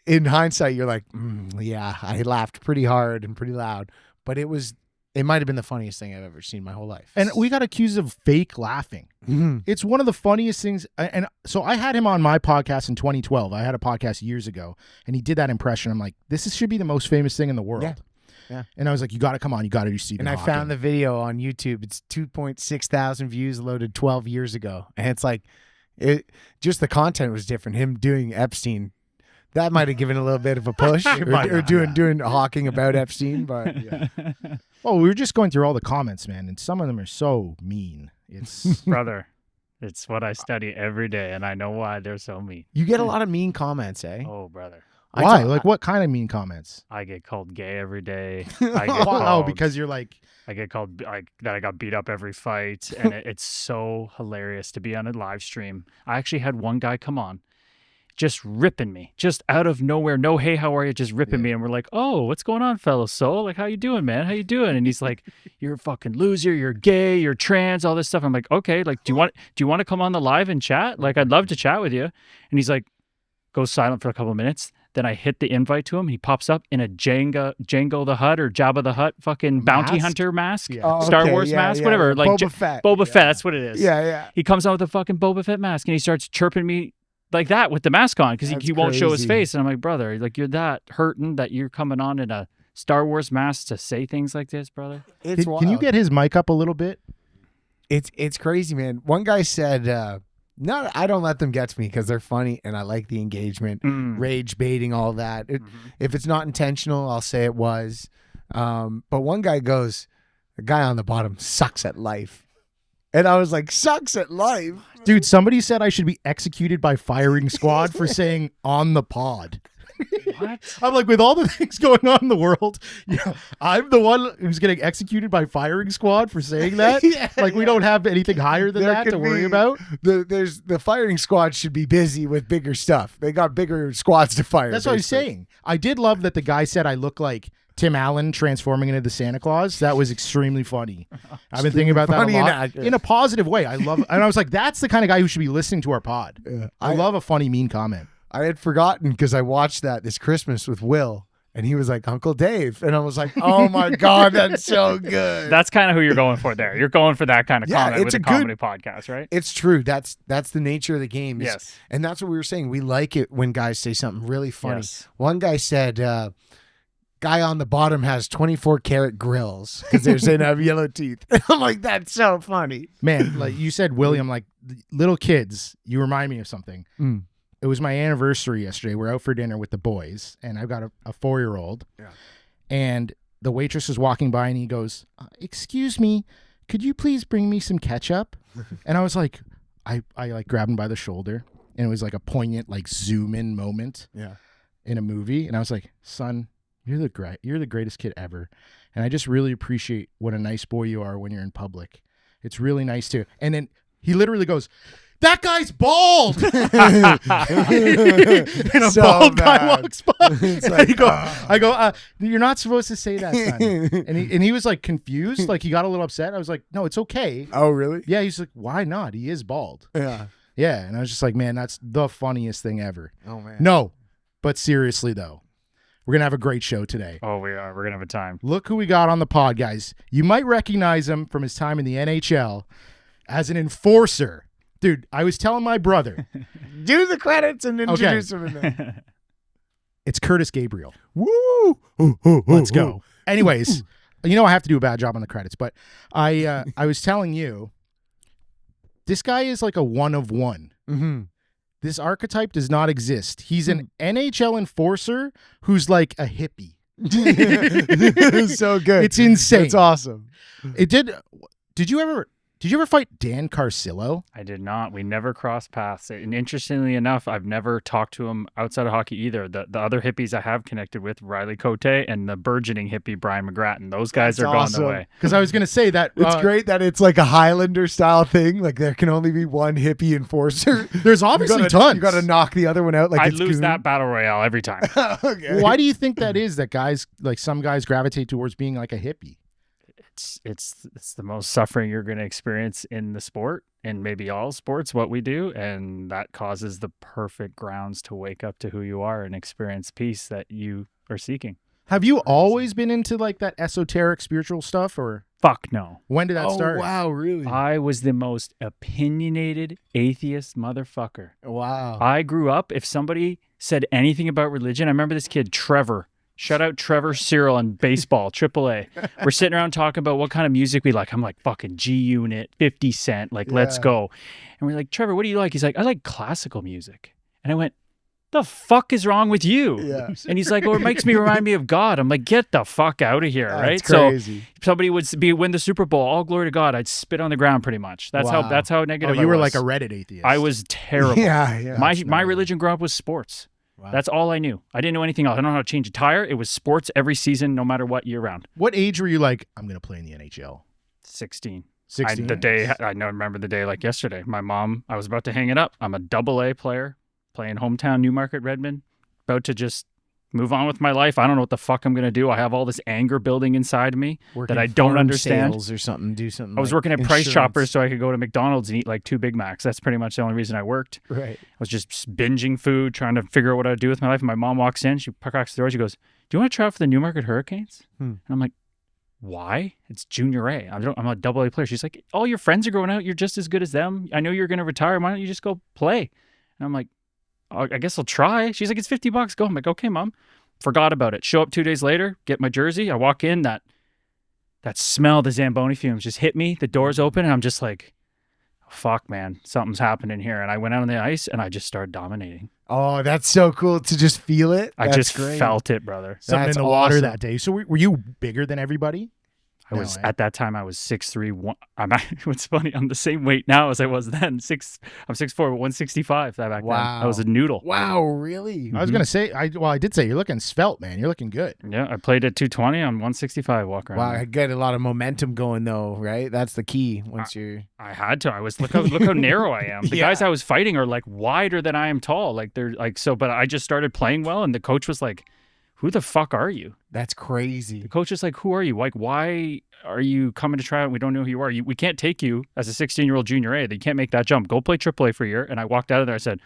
in hindsight, you're like, yeah, I laughed pretty hard and pretty loud, but it might have been the funniest thing I've ever seen in my whole life. And we got accused of fake laughing. Mm-hmm. It's one of the funniest things. And so I had him on my podcast in 2012. I had a podcast years ago, and he did that impression. I'm like, should be the most famous thing in the world. Yeah. And I was like, you got to come on. You got to do Stephen Hawking. And I found the video on YouTube. It's 2.6 thousand views, loaded 12 years ago. And it's like, just the content was different. Him doing Epstein, that might have given a little bit of a push, or doing Hawking about Epstein. But yeah. Well, we were just going through all the comments, man, and some of them are so mean. It's brother. It's what I study every day, and I know why they're so mean. You get a lot of mean comments, eh? Oh, brother. Why? Like, what kind of mean comments? I get called gay every day. Because you're like... I get called that I got beat up every fight, and it's so hilarious to be on a live stream. I actually had one guy come on, just ripping me, just out of nowhere. No, hey, how are you? Just ripping me, and we're like, oh, what's going on, fellow soul? Like, how you doing, man? How you doing? And he's like, you're a fucking loser. You're gay. You're trans. All this stuff. I'm like, okay. Like, do you want to come on the live and chat? Like, I'd love to chat with you. And he's like, goes silent for a couple of minutes. Then I hit the invite to him. He pops up in a Django the Hutt or Jabba the Hutt fucking bounty hunter mask, Star Wars mask, whatever. Like Boba Fett. Boba Fett, that's what it is. Yeah. He comes out with a fucking Boba Fett mask and he starts chirping me like that with the mask on because he won't show his face. And I'm like, brother, like you're that hurting that you're coming on in a Star Wars mask to say things like this, brother? Can you get his mic up a little bit? It's crazy, man. One guy said... I don't let them get to me because they're funny and I like the engagement, rage baiting, all that. If it's not intentional, I'll say it was. But one guy goes, the guy on the bottom sucks at life. And I was like, sucks at life? Dude, somebody said I should be executed by firing squad for saying on the pod. What? I'm like, with all the things going on in the world, I'm the one who's getting executed by firing squad for saying that. We don't have anything higher than that to worry about. The firing squad should be busy with bigger stuff. They got bigger squads to fire. That's what I was saying. I did love that the guy said I look like Tim Allen transforming into the Santa Claus. That was extremely funny. I've been thinking about that a lot in a positive way. I love, and I was like, that's the kind of guy who should be listening to our pod. Yeah. I love a funny, mean comment. I had forgotten because I watched that this Christmas with Will, and he was like, Uncle Dave. And I was like, oh my God, that's so good. That's kind of who you're going for there. You're going for that kind of comment with a comedy podcast, right? It's true. That's the nature of the game. Yes. And that's what we were saying. We like it when guys say something really funny. Yes. One guy said, guy on the bottom has 24-karat grills because they're saying I have yellow teeth. And I'm like, that's so funny. Man, like you said, William, like little kids, you remind me of something. It was my anniversary yesterday. We're out for dinner with the boys, and I've got a 4-year-old. Yeah. And the waitress is walking by, and he goes, excuse me, could you please bring me some ketchup? And I was like, I like grabbed him by the shoulder, and it was like a poignant, like zoom in moment in a movie. And I was like, son, you're the greatest kid ever. And I just really appreciate what a nice boy you are when you're in public. It's really nice too. And then he literally goes, that guy's bald. And a so bald bad. Guy walks by. Like, I go, you're not supposed to say that, son. And he was like confused. Like he got a little upset. I was like, no, it's okay. Oh, really? Yeah. He's like, why not? He is bald. Yeah. Yeah. And I was just like, man, that's the funniest thing ever. Oh, man. No, but seriously though, we're going to have a great show today. Oh, we are. We're going to have a time. Look who we got on the pod, guys. You might recognize him from his time in the NHL as an enforcer. Dude, I was telling my brother. Do the credits and introduce him in there. It's Kurtis Gabriel. Woo! Let's go. Anyways, I have to do a bad job on the credits, but I was telling you, this guy is like a one of one. Mm-hmm. This archetype does not exist. He's an NHL enforcer who's like a hippie. It's so good. It's insane. It's awesome. Did you ever fight Dan Carcillo? I did not. We never crossed paths. And interestingly enough, I've never talked to him outside of hockey either. The other hippies I have connected with, Riley Cote and the burgeoning hippie Brian McGrattan. Those guys are going the way. Because I was going to say that. It's great that it's like a Highlander style thing. Like there can only be one hippie enforcer. There's obviously tons. You got to knock the other one out. Like I lose that battle royale every time. Okay. Why do you think that is? That guys, like some guys gravitate towards being like a hippie? it's the most suffering you're going to experience in the sport, and maybe all sports, what we do, and that causes the perfect grounds to wake up to who you are and experience peace that you are seeking. Have you always been into like that esoteric spiritual stuff, or Fuck no. when did that start? Wow, really? I was the most opinionated atheist motherfucker. Wow. I grew up, if somebody said anything about religion, I remember this kid, Trevor. Shout out Trevor Cyril on baseball, AAA. We're sitting around talking about what kind of music we like. I'm like, fucking G-Unit, 50 Cent, like, let's go. And we're like, Trevor, what do you like? He's like, I like classical music. And I went, the fuck is wrong with you? Yeah. And he's like, oh, it makes me remind me of God. I'm like, get the fuck out of here, right? That's crazy. So somebody would win the Super Bowl, all glory to God. I'd spit on the ground pretty much. That's Wow. how negative You were I was. like a Reddit atheist. I was terrible. Yeah. My religion growing up was sports. Wow. That's all I knew. I didn't know anything else. I don't know how to change a tire. It was sports every season, no matter what, year round. What age were you like, I'm going to play in the NHL? 16. 16. I remember the day like yesterday. My mom, I was about to hang it up. I'm a AA player playing hometown Newmarket Redmond, about to just move on with my life. I don't know what the fuck I'm going to do. I have all this anger building inside me that I don't understand. Sales or something, do something. I was like working at Price insurance. Choppers so I could go to McDonald's and eat like 2 Big Macs. That's pretty much the only reason I worked. Right. I was just binging food, trying to figure out what I'd do with my life. And my mom walks in, she cracks the door, she goes, do you want to try out for the Newmarket Hurricanes? And I'm like, why? It's junior A. I'm a AA player. She's like, all your friends are going out. You're just as good as them. I know you're going to retire. Why don't you just go play? And I'm like, I guess I'll try. She's like, it's $50. Go. I'm like, okay, Mom. Forgot about it. Show up 2 days later, get my jersey. I walk in, that smell of the Zamboni fumes just hit me. The door's open, and I'm just like, fuck, man, something's happening here. And I went out on the ice, and I just started dominating. Oh, that's so cool to just feel it. I That's just great. felt it, brother. Something That's in the water awesome. that day. So were you bigger than everybody? I was at that time. I was 6'3". What's funny? I'm the same weight now as I was then. I'm 6'4", but 165 back then. I was a noodle. Wow, really? I was going to say, I did say, you're looking svelte, man. You're looking good. Yeah, I played at 220. I'm 165 walk around. Wow, I get a lot of momentum going though, right? That's the key. Once you're, I had to. I was look how narrow I am. The guys I was fighting are like wider than I am tall. Like they're like so. But I just started playing well, and the coach was like, "Who the fuck are you?" that's crazy. The coach is like, "Who are you? Like, why are you coming to try out? We don't know who you are. We can't take you as a 16-year-old junior A. You can't make that jump. Go play AAA for a year." And I walked out of there. I said,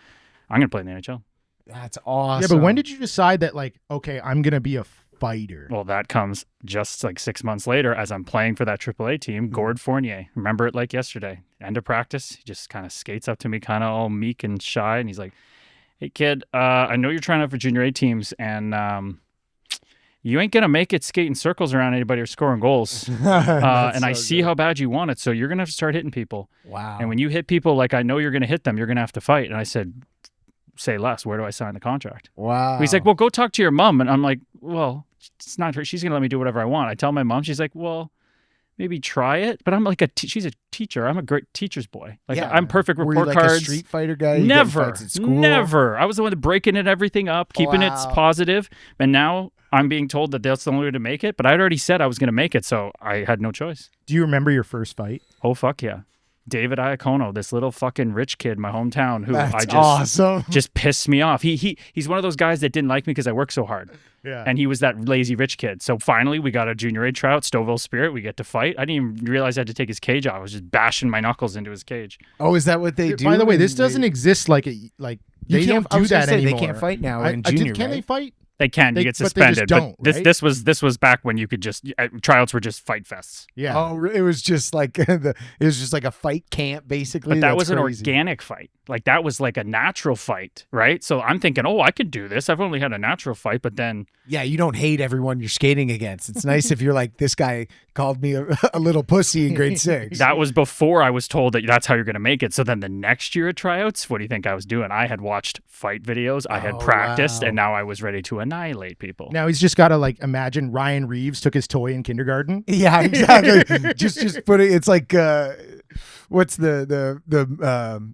"I'm gonna play in the NHL." That's awesome. Yeah, but when did you decide that, like, okay, I'm going to be a fighter? Well, that comes just like 6 months later as I'm playing for that AAA team, Gord Fournier. Remember it like yesterday. End of practice, he just kind of skates up to me, kind of all meek and shy, and he's like, "Hey, kid, I know you're trying out for junior A teams, and you ain't going to make it skating circles around anybody or scoring goals. And I see how bad you want it, so you're going to have to start hitting people. Wow. And when you hit people like I know you're going to hit them, you're going to have to fight." And I said, "Say less. Where do I sign the contract?" Wow. He's like, "Well, go talk to your mom." And I'm like, "Well, it's not her. She's going to let me do whatever I want." I tell my mom, she's like, "Well, maybe try it." But I'm like, she's a teacher. I'm a great teacher's boy. Like, Yeah. I'm perfect Were report you like cards. a Street Fighter guy? You getting fights at school? Never. I was the one breaking it everything up, keeping it Wow. positive. And now I'm being told that that's the only way to make it. But I'd already said I was going to make it, so I had no choice. Do you remember your first fight? Oh, fuck yeah. David Iacono, this little fucking rich kid in my hometown who That's awesome. just pissed me off. He's one of those guys that didn't like me because I work so hard. Yeah. And he was that lazy rich kid. So finally we got a junior A tryout, Stouffville Spirit. We get to fight. I didn't even realize I had to take his cage off. I was just bashing my knuckles into his cage. Oh, is that what they do? By the way, this And doesn't exist like you they can't- don't I do was gonna that say, anymore. They can't fight now in Can junior, they right? fight? They can. You get but they just suspended. don't, But right? this was back when you could just tryouts were just fight fests. Yeah. Oh, it was just like it was just like a fight camp, basically. But that That's was an crazy. organic fight. Like that was like a natural fight, right? So I'm thinking, oh, I could do this. I've only had a natural fight, but then Yeah, you don't hate everyone you're skating against. It's nice if you're like, this guy called me a little pussy in grade 6. that was before I was told that that's how you're going to make it. So then the next year at tryouts, what do you think I was doing? I had watched fight videos, I had Oh, practiced, wow. and now I was ready to annihilate people. Now he's just got to like imagine Ryan Reeves took his toy in kindergarten. Yeah, exactly. just put it. It's like what's the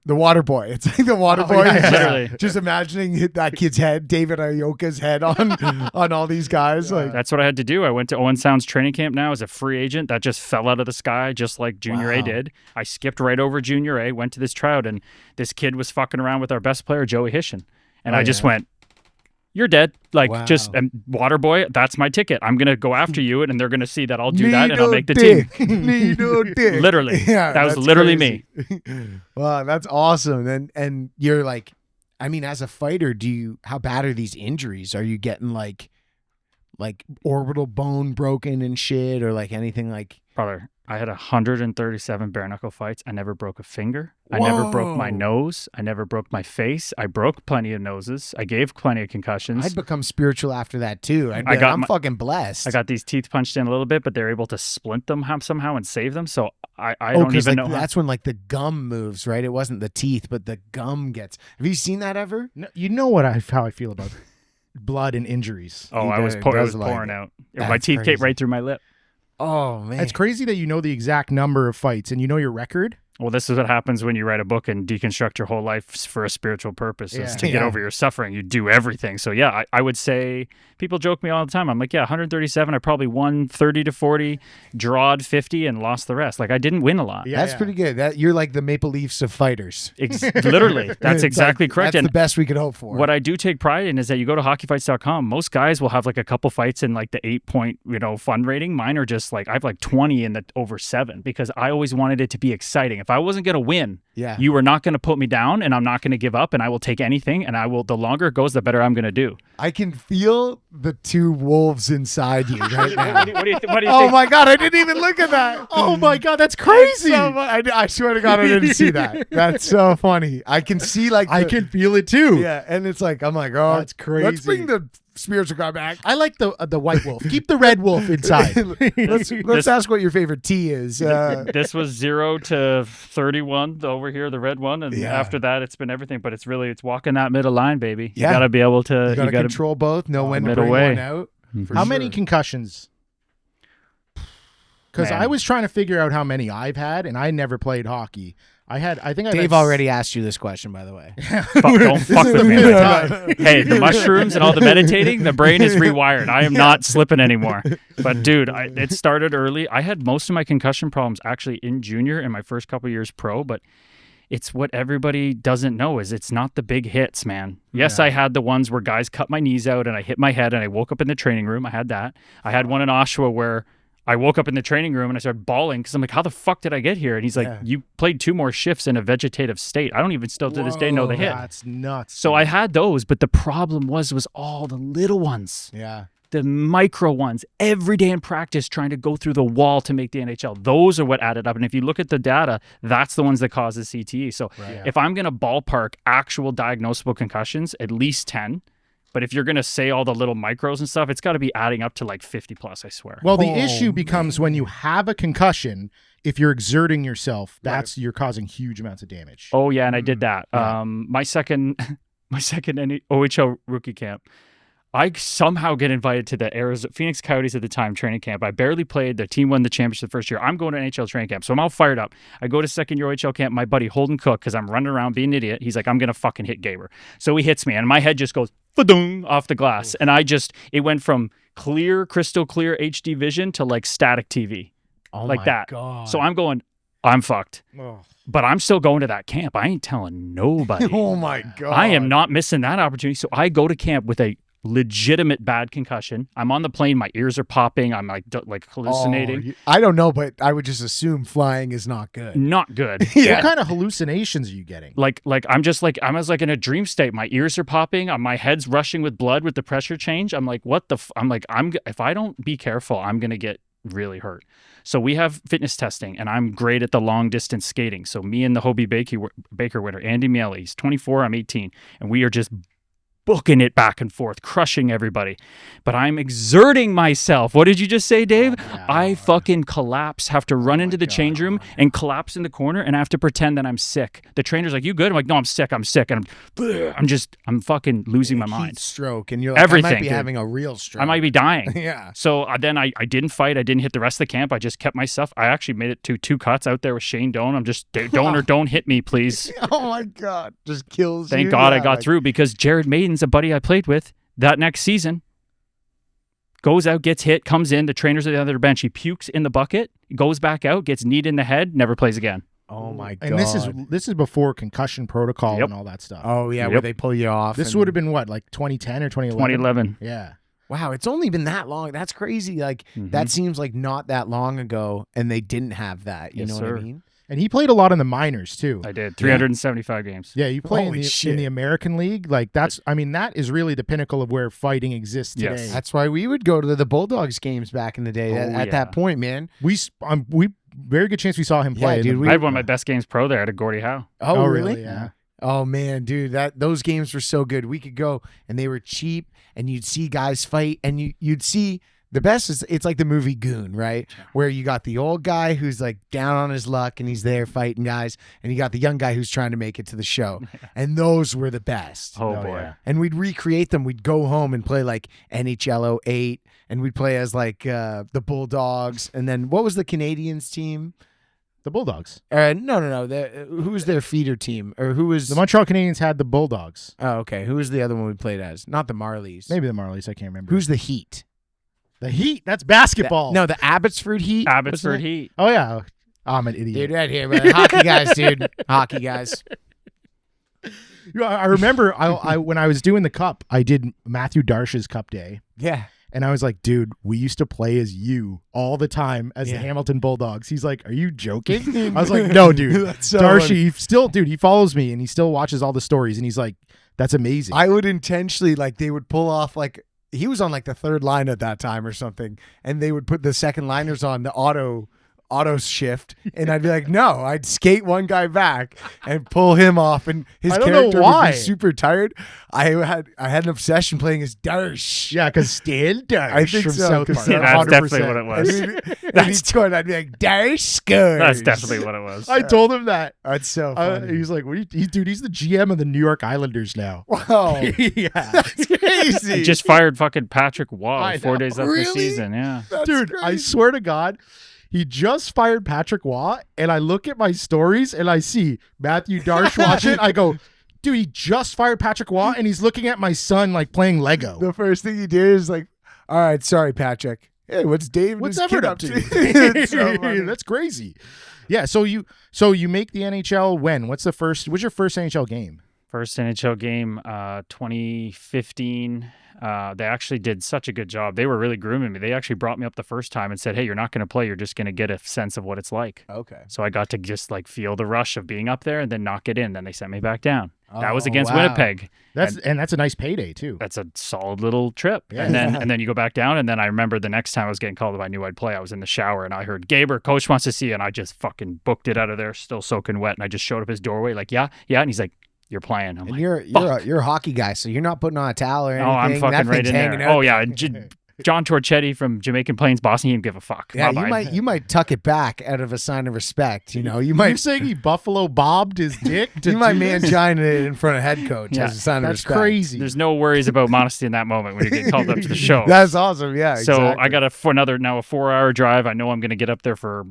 water boy? It's like the water boy. yeah, literally. Just imagining that kid's head, David Ioka's head on all these guys. Like, That's what I had to do. I went to Owen Sound's training camp now as a free agent. That just fell out of the sky, just like Junior A Wow. did. I skipped right over Junior A, went to this tryout, and this kid was fucking around with our best player, Joey Hishin. And Oh, I just yeah. went, you're dead. Like, Wow. just water boy, that's my ticket. I'm going to go after you, and they're going to see that I'll do that, and Need I'll no make the dick. team. Need no dick. Literally. Yeah, that was that's literally crazy. me. Wow, that's awesome. And you're like, I mean, as a fighter, how bad are these injuries? Are you getting like orbital bone broken and shit, or like anything like? Brother, I had 137 bare knuckle fights. I never broke a finger. I never broke my Whoa. nose. I never broke my face. I broke plenty of noses. I gave plenty of concussions. I'd become spiritual after that too. I'm fucking blessed. I got these teeth punched in a little bit, but they're able to splint them somehow and save them. So I don't 'cause, even like, know. that's when like the gum moves, right? It wasn't the teeth, but the gum gets. Have you seen that ever? No, you know how I feel about blood and injuries. Oh, He I was does pouring like it. out. That's My teeth crazy. came right through my lip. Oh man, It's crazy that you know the exact number of fights and you know your record. Well, this is what happens when you write a book and deconstruct your whole life for a spiritual purpose, is Yeah. to get Yeah. over your suffering. You do everything. So yeah, I would say, people joke me all the time. I'm like, yeah, 137. I probably won 30 to 40, drawed 50, and lost the rest. Like, I didn't win a lot. Yeah, that's yeah. pretty good. That you're like the Maple Leafs of fighters. Literally, that's It's exactly like, correct. That's And the best we could hope for. what I do take pride in is that you go to hockeyfights.com, most guys will have like a couple fights in like the 8-point, fun rating. Mine are just like, I have like 20 in the over 7, because I always wanted it to be exciting. If I wasn't going to win, Yeah. you are not going to put me down, and I'm not going to give up, and I will take anything, and the longer it goes, the better I'm going to do. I can feel the two wolves inside you right now. What do you Oh think? my god, I didn't even look at that. Oh my god, that's crazy! I swear to God, I didn't see that. That's so funny. I can see like I can feel it too. yeah, and it's like I'm like, oh, That's crazy. Let's bring the spiritual guy back. I like the white wolf. Keep the red wolf inside. Let's ask what your favorite tea is. This was 0 to 31 over here, the red one, and Yeah. after that, it's been everything. But it's walking that middle line, baby. Yeah. You got to be able to. you gotta control both. Know when to middle bring way. one out. for How sure. many concussions? Because Man. I was trying to figure out how many I've had, and I never played hockey. I think I've Dave had already asked you this question, by the way. Don't fuck with me. No. Hey, the mushrooms and all the meditating, the brain is rewired. I am not slipping anymore. But dude, it started early. I had most of my concussion problems actually in junior and my first couple years pro, but it's what everybody doesn't know is it's not the big hits, man. Yes, Yeah. I had the ones where guys cut my knees out and I hit my head and I woke up in the training room. I had that. I had one in Oshawa where I woke up in the training room and I started bawling because I'm like, how the fuck did I get here? And he's like, Yeah. you played 2 more shifts in a vegetative state. I don't even still to this day know the hit. That's nuts. So I had those, but the problem was all the little ones, Yeah. the micro ones, every day in practice trying to go through the wall to make the NHL. Those are what added up. And if you look at the data, that's the ones that cause the CTE. So Right. if I'm going to ballpark actual diagnosable concussions, at least 10. But if you're going to say all the little micros and stuff, it's got to be adding up to like 50 plus, I swear. Well, the Oh, issue becomes when you have a concussion, if you're exerting yourself, you're causing huge amounts of damage. Oh yeah, and I did that. Yeah. My second OHL rookie camp, I somehow get invited to the Phoenix Coyotes at the time training camp. I barely played. The team won the championship the first year. I'm going to NHL training camp, so I'm all fired up. I go to second year OHL camp. My buddy Holden Cook, because I'm running around being an idiot. He's like, I'm gonna fucking hit Gaber. So he hits me, and my head just goes fa-dung off the glass, and it went from crystal clear HD vision to like static TV, Oh like my that. God. So I'm fucked. Oh. But I'm still going to that camp. I ain't telling nobody. Oh my God. I am not missing that opportunity. So I go to camp with a legitimate bad concussion. I'm on the plane. My ears are popping. I'm like hallucinating. I don't know, but I would just assume flying is not good. Not good. Yeah. What kind of hallucinations are you getting? I'm as in a dream state. My ears are popping. My head's rushing with blood with the pressure change. I'm like, what the? If I don't be careful, I'm gonna get really hurt. So we have fitness testing, and I'm great at the long distance skating. So me and the Hobie Baker winner, Andy Miele, he's 24, I'm 18, and we are just booking it back and forth, crushing everybody. But I'm exerting myself. What did you just say, Dave? yeah. I fucking collapse, have to run into the change room and collapse in the corner, and I have to pretend that I'm sick. The trainer's like, you good? I'm like, no, I'm sick. And I'm fucking losing my Heat mind. stroke, and you're like, I Everything, might be dude. having a real stroke. I might be dying. Yeah. So then I didn't fight. I didn't hit the rest of the camp. I just kept my stuff. I actually made it to 2 cuts out there with Shane Doan. I'm just, don't hit me, please. Oh my God. Just kills you. Thank God I Yeah, got like- through, because Jared Maiden's a buddy I played with that next season. Goes out, gets hit, comes in. The trainer's at the other bench. He pukes in the bucket, goes back out, gets kneed in the head, never plays again. Oh my god! And this is before concussion protocol Yep. and all that stuff. Oh yeah, where Yep. they pull you off. This and- would have been what, like 2010 or 2011? 2011. Yeah. Wow, it's only been that long. That's crazy. Like that seems like not that long ago, and they didn't have that. You Yes, know sir. what I mean? And he played a lot in the minors too. I did 375 games. Yeah, you play Holy in shit. the American League. Like that is really the pinnacle of where fighting exists today. Yes. That's why we would go to the Bulldogs games back in the day. Oh, At yeah. that point, man. We very good chance we saw him play. Yeah, dude. I had one of my best games pro there at Gordie Howe. Oh, really? Yeah. Oh man, dude, those games were so good. We could go, and they were cheap, and you'd see guys fight, and you'd see the best is it's like the movie Goon, right? Where you got the old guy who's like down on his luck, and he's there fighting guys, and you got the young guy who's trying to make it to the show, and those were the best. Oh, Oh, boy. yeah. And we'd recreate them. We'd go home and play like NHL 08, and we'd play as like the Bulldogs, and then what was the Canadians team? The Bulldogs. No. Who was their feeder team, or who was The Montreal Canadiens had the Bulldogs. Oh, okay. Who was the other one we played as? Not the Marlies. Maybe the Marlies. I can't remember. Who's the Heat? the Heat? That's basketball. No, the Abbotsford Heat. Abbotsford wasn't it? Heat. Oh yeah. I'm an idiot. Dude, right here, man. Hockey guys, dude. Hockey guys. You know, I remember I when I was doing the cup, I did Matthew Darsh's cup day. Yeah. And I was like, dude, we used to play as you all the time as Yeah. the Hamilton Bulldogs. He's like, are you joking? I was like, no, dude. That's so Darcy still, dude, he follows me and he still watches all the stories. And he's like, that's amazing. I would intentionally, like, they would pull off, like, he was on, like, the third line at that time or something, and they would put the second liners on the auto shift, and I'd be like, no, I'd skate one guy back and pull him off, and his I don't know character would why. be super tired. I had an obsession playing as Darsh. yeah, because Stan Darsh I think from so, South 'cause Park. Yeah, that's 100%. definitely what it was. And he'd score, I'd be like, Darsh scores. That's definitely what it was. I told him that. That's so funny. He's like, what dude, he's the GM of the New York Islanders now. Wow. Yeah. That's crazy. He just fired fucking Patrick Waugh I 4 know. days after the Really? season. Yeah. That's Dude, I crazy. swear to God, he just fired Patrick Waugh, and I look at my stories and I see Matthew Darsh watch it. I go, dude, he just fired Patrick Waugh, and he's looking at my son like playing Lego. The first thing he did is like, all right, sorry, Patrick. Hey, what's Dave and What's his Everett kid up to? It's so funny. That's crazy. Yeah, so you make the NHL when? What's your first NHL game? First NHL game, 2015. They actually did such a good job. They were really grooming me. They actually brought me up the first time and said, hey, you're not going to play. You're just going to get a sense of what it's like. Okay. So I got to just like feel the rush of being up there and then not get in. Then they sent me back down. That was Oh, against wow. Winnipeg. That's a nice payday too. That's a solid little trip. Yeah. And then you go back down. And then I remember the next time I was getting called up, I knew I'd play. I was in the shower and I heard, Gaber, coach wants to see you. And I just fucking booked it out of there, still soaking wet. And I just showed up his doorway like, yeah. And he's like, you're playing. I'm And like, you're a hockey guy, so you're not putting on a towel or anything. oh, I'm That fucking right thing's in hanging there. out Oh, yeah. John Torchetti from Jamaican Plains, Boston, he didn't give a fuck. Yeah, Bye-bye. you might tuck it back out of a sign of respect. You know, you You're might saying he Buffalo bobbed his dick? you might mangina it in front of head coach Yeah, as a sign of That's respect. crazy. There's no worries about modesty in that moment when you're getting called up to the show. That's awesome. Yeah. So exactly. I got a 4-hour drive. I know I'm going to get up there for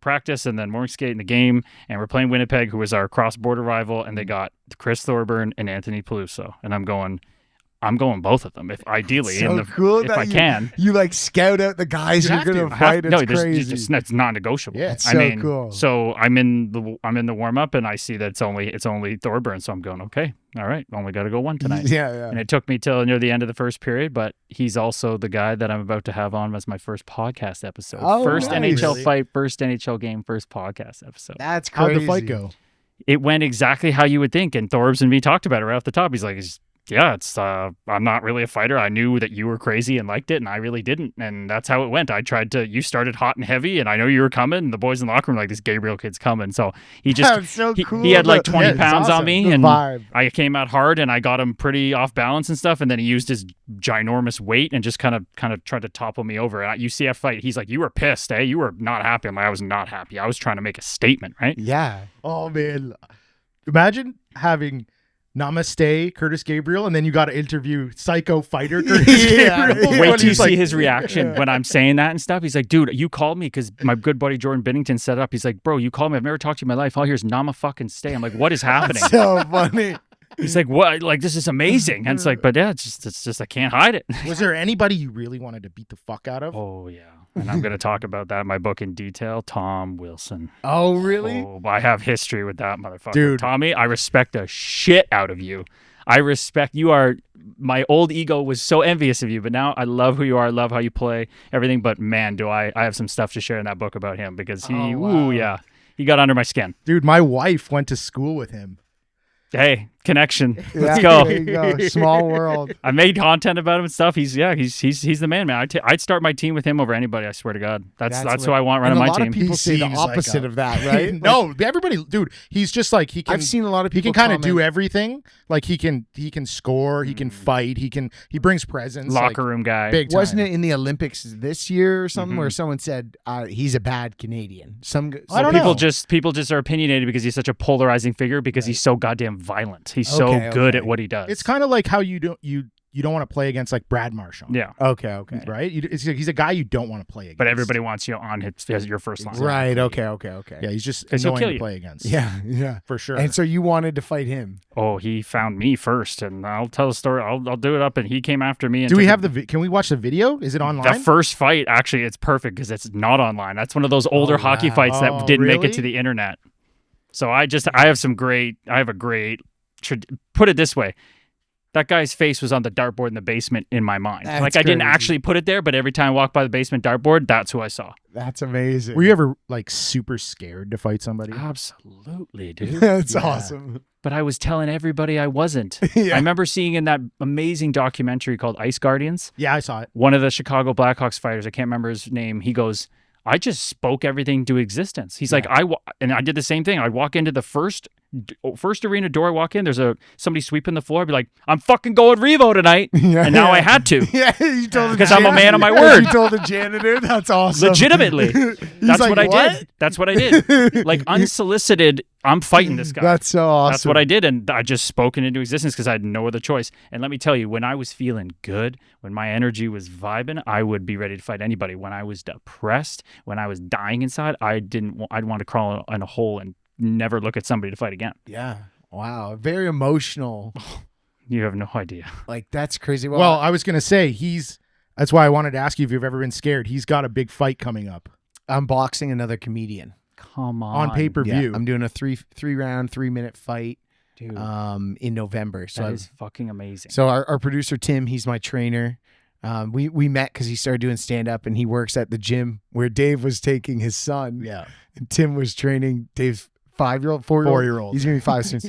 practice and then morning skate in the game. And we're playing Winnipeg, who was our cross-border rival, and they got Chris Thorburn and Anthony Peluso. And I'm going both of them, if ideally, so cool if that I can. You like scout out the guys You you're have gonna to. fight. It's there's crazy. it's non-negotiable. Yeah, it's I so mean, cool. So I'm in the warm-up, and I see that it's only Thorburn. So I'm going, okay, all right, only got to go one tonight. Yeah. And it took me till near the end of the first period, but he's also the guy that I'm about to have on as my first podcast episode. Oh, First nice. NHL Really? fight, first NHL game, first podcast episode. That's crazy. How'd the fight go? It went exactly how you would think. And Thorbs and me talked about it right off the top. He's like, I'm not really a fighter. I knew that you were crazy and liked it, and I really didn't. And that's how it went. You started hot and heavy, and I know you were coming. And the boys in the locker room were like, this Gabriel kid's coming. So he just, That's so cool. he had like 20 Yeah, it's pounds on awesome. me, The and vibe. I came out hard, and I got him pretty off balance and stuff. And then he used his ginormous weight and just kind of tried to topple me over. And at UCF fight, he's like, you were pissed, eh? You were not happy. I'm like, I was not happy. I was trying to make a statement, right? Yeah. Oh man, imagine having Namaste Kurtis Gabriel, and then you got to interview Psycho Fighter Kurtis Yeah. Gabriel. Yeah. Wait when till you he's see like, his reaction when I'm saying that and stuff. He's like, dude, you called me because my good buddy Jordan Binnington set it up. He's like, bro, you called me. I've never talked to you in my life. All here's Nama fucking stay. I'm like, what is happening? So funny. He's like, what? Like, this is amazing. And it's like, but yeah, it's just I can't hide it. Was there anybody you really wanted to beat the fuck out of? Oh yeah. And I'm going to talk about that in my book in detail. Tom Wilson. Oh, really? Oh, I have history with that motherfucker. Dude. Tommy, I respect the shit out of you. I respect you. My old ego was so envious of you, but now I love who you are. I love how you play everything. But man, do I have some stuff to share in that book about him because he got under my skin. Dude, my wife went to school with him. Hey, connection. Let's Yeah, go. There you go. Small world. I made content about him and stuff. He's the man, man. I'd start my team with him over anybody. I swear to God. That's who I want running and my a lot team. of people say the seems like opposite a- of that, right? No, everybody, dude, he's just like he can. I've seen a lot of He people can kind of do comment- everything. Like he can score, he can fight, he brings presence. Locker like, room guy. big time. Wasn't it in the Olympics this year or something Mhm. where someone said he's a bad Canadian? I don't people know. people just are opinionated because he's such a polarizing figure because he's so goddamn violent. He's so Okay, good okay. at what he does. It's kind of like how you don't want to play against like Brad Marchand. yeah. Okay. Right? He's a guy you don't want to play against. But everybody wants you on as your first line. Right. Okay. Yeah, he's just 'Cause he'll annoying kill to you. play against. Yeah. For sure. And so you wanted to fight him? Oh, he found me first, and I'll tell the story. I'll do it up, and he came after me. And Do we took have can we watch the video? Is it online? the first fight? Actually, it's perfect because it's not online. That's one of those older Oh, hockey wow. fights that Oh, didn't make really? it to the internet. So I have a great. Put it this way. That guy's face was on the dartboard in the basement in my mind. That's Like I didn't crazy. actually put it there, but every time I walked by the basement dartboard, that's who I saw. That's amazing. Were you ever like super scared to fight somebody? Absolutely, dude. That's Yeah. awesome. But I was telling everybody I wasn't. Yeah. I remember seeing in that amazing documentary called Ice Guardians, Yeah, I saw it. one of the Chicago Blackhawks fighters, I can't remember his name, he goes, I just spoke everything to existence. He's like, and I did the same thing. I'd walk into the first arena door I walk in, there's somebody sweeping the floor. I'd be like, I'm fucking going Revo tonight. Yeah, And now yeah. I had to. Yeah, you told the Because I'm a man of my janitor- word. You told the janitor. That's awesome. Legitimately. He's That's like, what I did. That's what I did. Like unsolicited, I'm fighting this guy. That's so awesome. That's what I did, and I just spoke it into existence because I had no other choice. And let me tell you, when I was feeling good, when my energy was vibing, I would be ready to fight anybody. When I was depressed, when I was dying inside, I'd want to crawl in a hole and never look at somebody to fight again. Yeah. Wow. Very emotional. You have no idea. Like that's crazy. Well, I was gonna say that's why I wanted to ask you if you've ever been scared. He's got a big fight coming up I'm boxing another comedian Come on, on pay-per-view. Yeah, I'm doing a three round 3-minute fight dude. in November. So That is fucking amazing. So our producer Tim, he's my trainer. We met because he started doing stand up, and he works at the gym where Dave was taking his son. Yeah. And Tim was training Dave's 4-year-old. 4-year-old. He's gonna be 5 soon.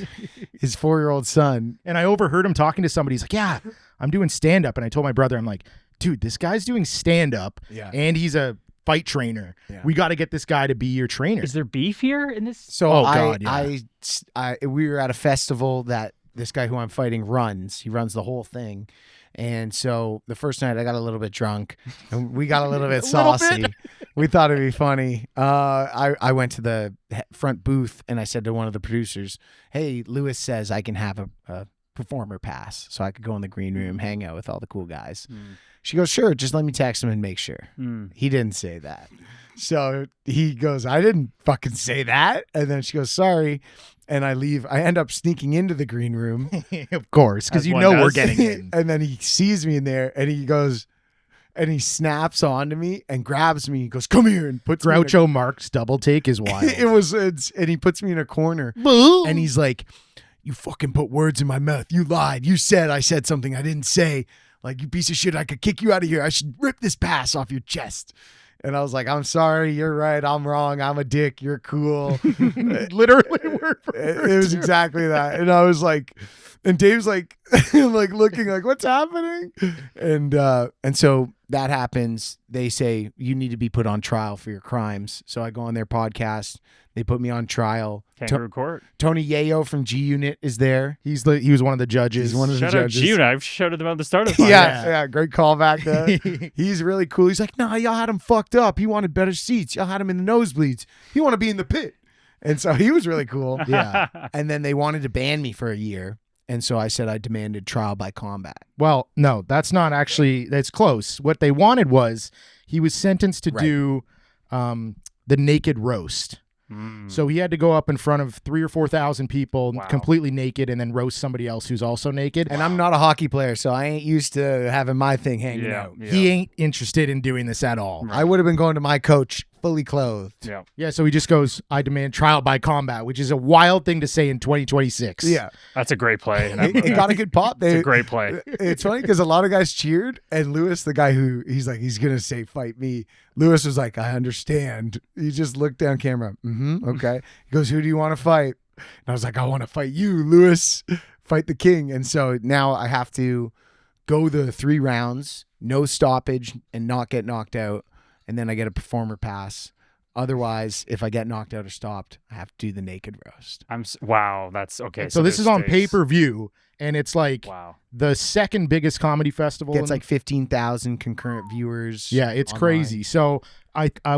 His 4-year-old son. And I overheard him talking to somebody. He's like, "Yeah, I'm doing stand up." And I told my brother, I'm like, "Dude, this guy's doing stand up, Yeah. and he's a fight trainer. Yeah. We got to get this guy to be your trainer." Is there beef here in this? So Oh, God, yeah. we were at a festival that this guy who I'm fighting runs. He runs the whole thing. And so the first night I got a little bit drunk and we got a little bit little saucy. bit. We thought it'd be funny. I went to the front booth and I said to one of the producers, "Hey, Lewis says I can have a performer pass so I could go in the green room, hang out with all the cool guys." She goes, "Sure, just let me text him and make sure." He didn't say that. So he goes, "I didn't fucking say that." And then she goes, "Sorry." And I leave. I end up sneaking into the green room. Of course, because As you one know does. we're getting in. And then he sees me in there and he goes, and he snaps onto me and grabs me. He goes, "Come here," and puts me in a- Groucho Marx double take is wild. and he puts me in a corner and he's like, "You fucking put words in my mouth. You lied. You said I said something I didn't say. Like, you piece of shit, I could kick you out of here. I should rip this pass off your chest." And I was like, "I'm sorry. You're right. I'm wrong. I'm a dick. You're cool." Literally word for It word. was exactly that. And I was like, and Dave's like, like looking like, "What's happening?" And so that happens. They say you need to be put on trial for your crimes. So I go on their podcast. They put me on trial. Kangaroo Court. Tony Yayo from G Unit is there. He was one of the judges. He's one of the Shout out judges. Gina. I've shouted them at the start of the Yeah, podcast. yeah, great callback there. He's really cool. He's like, "Nah, y'all had him fucked up. He wanted better seats. Y'all had him in the nosebleeds. He want to be in the pit." And so he was really cool. Yeah. And then they wanted to ban me for a year. And so I said I demanded trial by combat. Well, no, that's not actually. That's close. What they wanted was he was sentenced to Right. do the naked roast. So he had to go up in front of 3,000 or 4,000 people completely naked and then roast somebody else who's also naked. And I'm not a hockey player, so I ain't used to having my thing hanging out. Yeah. He ain't interested in doing this at all. I would have been going to my coach fully clothed. Yeah, so he just goes, I demand trial by combat, which is a wild thing to say in 2026. Yeah. That's a great play. It got a good pop. It's a great play. It's funny because a lot of guys cheered, and Lewis, the guy who he's going to say, fight me. Lewis was like, I understand. He just looked down camera. Okay. He goes, who do you want to fight? And I was like, I want to fight you, Lewis. Fight the king. And so now I have to go the 3 rounds, no stoppage, and not get knocked out. And then I get a performer pass. Otherwise, if I get knocked out or stopped, I have to do the naked roast. Wow, that's okay. So this is on pay-per-view, and it's like the second biggest comedy festival. Gets like 15,000 concurrent viewers. Yeah, it's online. crazy. So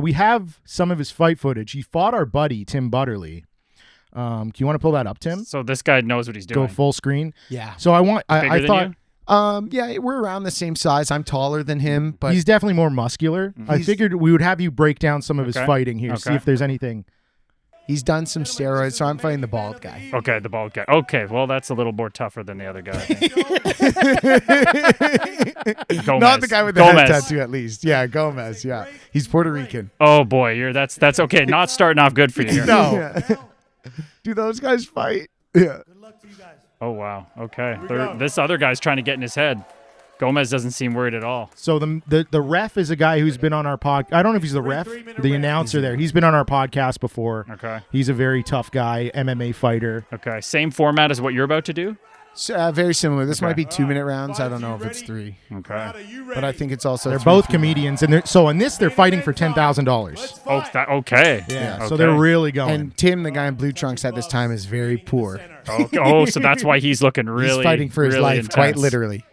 we have some of his fight footage. He fought our buddy Tim Butterly. Can you want to pull that up, Tim? So this guy knows what he's doing. Go full screen. Yeah. So I thought. You? Yeah, we're around the same size. I'm taller than him, but he's definitely more muscular. I figured we would have you break down some of his fighting here, see if there's anything. He's done some steroids, so I'm fighting the bald guy. Okay, the bald guy. Okay, well, that's a little more tougher than the other guy. Gomez. Not the guy with the head tattoo, at least. Yeah, Gomez. Yeah, he's Puerto Rican. Oh boy, that's okay. Not starting off good for you. Here. No. Yeah. Do those guys fight? Yeah. Good luck to you guys. Oh wow. Okay. This other guy's trying to get in his head. Gomez doesn't seem worried at all. So the ref is a guy who's been on our podcast. I don't know if he's the ref, the announcer there. He's been on our podcast before. Okay. He's a very tough guy, MMA fighter. Okay. Same format as what you're about to do? So, very similar. This might be 2-minute rounds. I don't know if it's 3. Okay. But I think it's also they're both comedians, and in this they're fighting for $10,000. Oh, okay. Yeah. Okay. So they're really going. And Tim, the guy in blue trunks at this time, is very poor. Oh, so that's why he's looking really. He's fighting for his really life, intense. quite literally.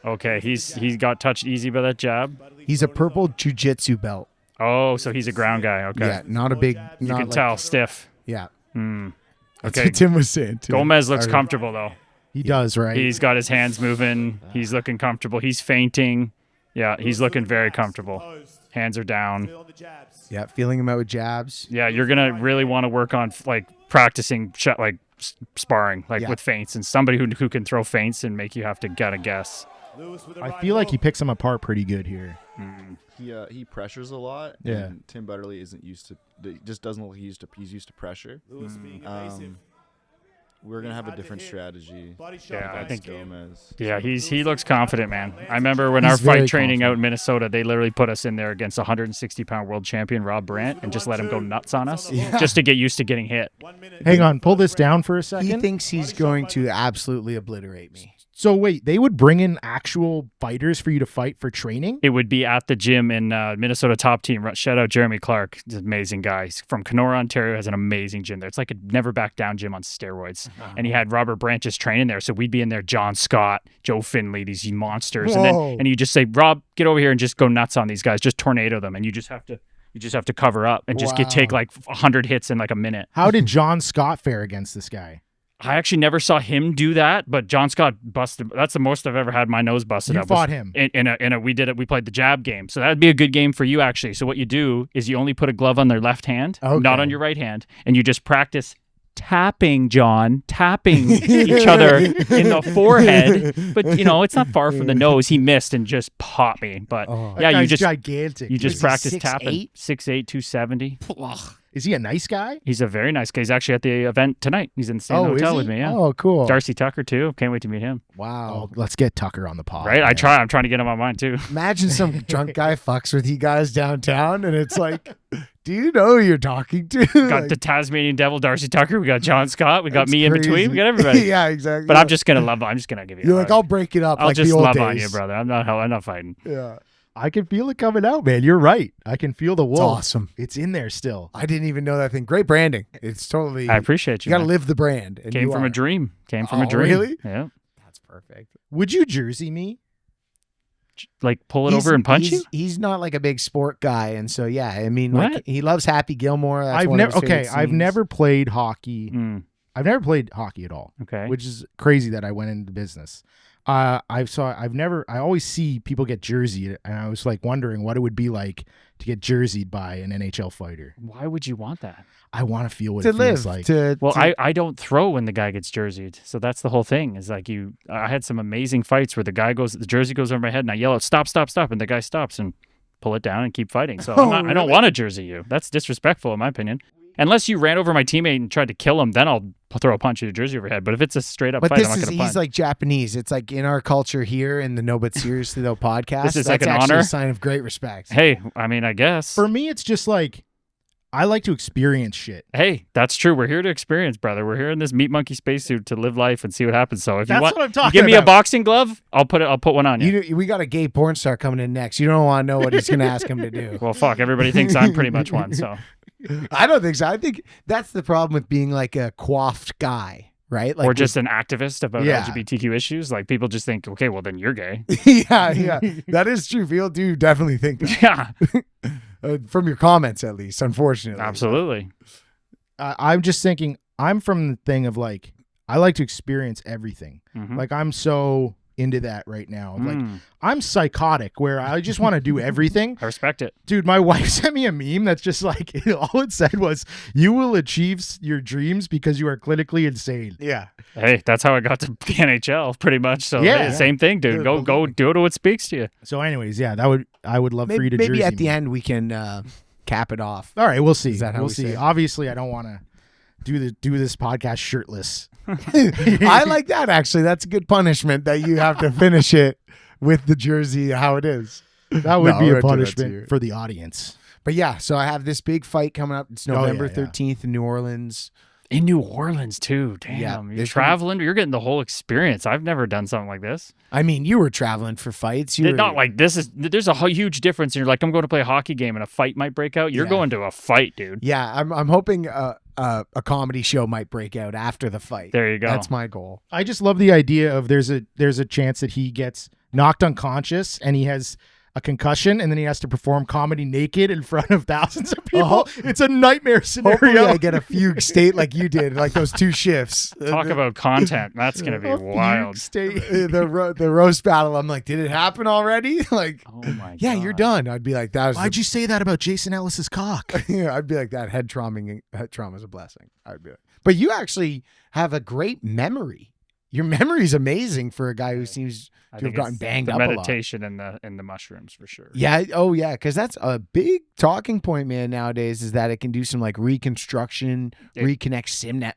Okay, he got touched easy by that jab. He's a purple jiu-jitsu belt. Oh, so he's a ground guy. Okay. Yeah, not a big. You can tell stiff. Yeah. That's Okay. what Tim was saying too. Gomez looks comfortable though. He does, right? He's got his hands moving. He's looking comfortable. He's feinting. Yeah, he's looking very comfortable. Hands are down. Yeah, feeling him out with jabs. Yeah, you're gonna really want to work on practicing sparring with feints and somebody who can throw feints and make you have to get a guess. I feel like he picks him apart pretty good here. He pressures a lot. Yeah. And Tim Butterly isn't used to. Just doesn't look. He's used to pressure. We're gonna have a different strategy. Yeah, I think. Gomez. Yeah, he looks confident, man. I remember when our fight training out in Minnesota, they literally put us in there against 160-pound world champion Rob Brandt and just let him go nuts on us just to get used to getting hit. Hang on, pull this down for a second. He thinks he's going to absolutely obliterate me. So wait, they would bring in actual fighters for you to fight for training? It would be at the gym in Minnesota Top Team. Shout out Jeremy Clark. He's an amazing guy. He's from Kenora, Ontario, has an amazing gym there. It's like a never back down gym on steroids. And he had Robert Branch just training there. So we'd be in there, John Scott, Joe Finley, these monsters. And you just say, Rob, get over here and just go nuts on these guys. Just tornado them. And you just have to cover up and just take like 100 hits in like a minute. How did John Scott fare against this guy? I actually never saw him do that, but John Scott busted. That's the most I've ever had my nose busted You up. fought him. We played the jab game. So that'd be a good game for you, actually. So what you do is you only put a glove on their left hand, not on your right hand, and you just practice tapping each other in the forehead. But, it's not far from the nose. He missed and just popped me. But, you just gigantic. You just practice 6'8"? tapping. 6'8", 270. Is he a nice guy? He's a very nice guy. He's actually at the event tonight. He's in the same hotel with me. Yeah. Oh, cool. Darcy Tucker too. Can't wait to meet him. Wow. Oh, let's get Tucker on the pod. Right? I'm trying to get him on mine too. Imagine some drunk guy fucks with you guys downtown, and it's like, do you know who you're talking to? Got the Tasmanian Devil, Darcy Tucker. We got John Scott. We got me in between. We got everybody. Yeah, exactly. But I'm just gonna give you. You're like, I'll break it up. I'll like just the old love days. on you, brother. I'm not fighting. Yeah. I can feel it coming out, man. You're right. I can feel the wolf. It's awesome. It's in there still. I didn't even know that thing. Great branding. It's totally. I appreciate you. You got to man. live the brand. And Came from a dream. Came from a dream. Really? Yeah. That's perfect. Would you jersey me? Like pull it over and punch you? He's not like a big sport guy, and so yeah, I mean, What? like, he loves Happy Gilmore. That's I've one of never. his favorite I've scenes. never played hockey. Mm, I've never played hockey at all. okay. Which is crazy that I went into business. I always see people get jerseyed, and I was like wondering what it would be like to get jerseyed by an NHL fighter. Why would you want that? I want to feel what to it feels live. like. I don't throw when the guy gets jerseyed, so that's the whole thing. Is like I had some amazing fights where the jersey goes over my head, and I yell out, "Stop, stop, stop," and the guy stops and pull it down and keep fighting. So I don't want to jersey you. That's disrespectful in my opinion. Unless you ran over my teammate and tried to kill him, then I'll throw a punch at your jersey over your head. But if it's a straight up fight, I'm not going to punch. He's like Japanese. It's like in our culture here in the No But Seriously Though podcast. This is that's like an actually honor. A sign of great respect. Hey, I mean, I guess. For me, it's just like I like to experience shit. Hey, that's true. We're here to experience, brother. We're here in this meat monkey spacesuit to live life and see what happens. So if That's you want, what I'm talking give me a about. boxing glove, I'll put one on you. We got a gay porn star coming in next. You don't want to know what he's going to ask him to do. Well, fuck. Everybody thinks I'm pretty much one. So I don't think so. I think that's the problem with being like a coiffed guy, right? Like or just an activist about Yeah. LGBTQ issues. Like people just think, okay, well then you're gay. yeah. That is true. People do definitely think that. Yeah, From your comments, at least, unfortunately. absolutely. I'm just thinking. I'm from the thing of like I like to experience everything. Mhm. Like I'm so into that right now. Like Mm, I'm psychotic where I just want to do everything. I respect it. Dude, my wife sent me a meme that's just like all it said was, "You will achieve your dreams because you are clinically insane." Yeah. Hey, that's how I got to NHL, pretty much. So Yeah. hey, same thing, dude. Go do it. What speaks to you? So, anyways, yeah, I would love for you to Maybe jersey at the me. end we can cap it off. All right, we'll see. Is that how we'll we see. say it? Obviously, I don't want to do this podcast shirtless. I like that, actually. That's a good punishment that you have to finish it with the jersey how it is. That would No, be I a would do that to you. punishment for the audience. But yeah, so I have this big fight coming up. It's Oh, yeah, November yeah. 13th in New Orleans. In New Orleans too. Damn, Yeah, you're there's traveling. You're getting the whole experience. I've never done something like this. I mean, you were traveling for fights. You were Not like this is. There's a huge difference. And you're like, I'm going to play a hockey game, and a fight might break out. You're Yeah. going to a fight, dude. Yeah, I'm hoping a comedy show might break out after the fight. There you go. That's my goal. I just love the idea of there's a chance that he gets knocked unconscious and he has a concussion and then he has to perform comedy naked in front of thousands of people. It's a nightmare Hopefully scenario. I get a fugue state like you did, like those 2 shifts. Talk about content. That's gonna be A fugue wild. state. the roast battle. I'm like, did it happen already? Like, Oh my god. yeah, you're done. I'd be like, that was. Why'd you say that about Jason Ellis's cock? Yeah, I'd be like, that head trauma is a blessing. I'd be like, but you actually have a great memory. Your memory is amazing for a guy who seems I to have think gotten it's banged the up a lot. meditation and the mushrooms for sure. Yeah. Oh, yeah. Because that's a big talking point, man. Nowadays, is that it can do some like reconstruction, reconnect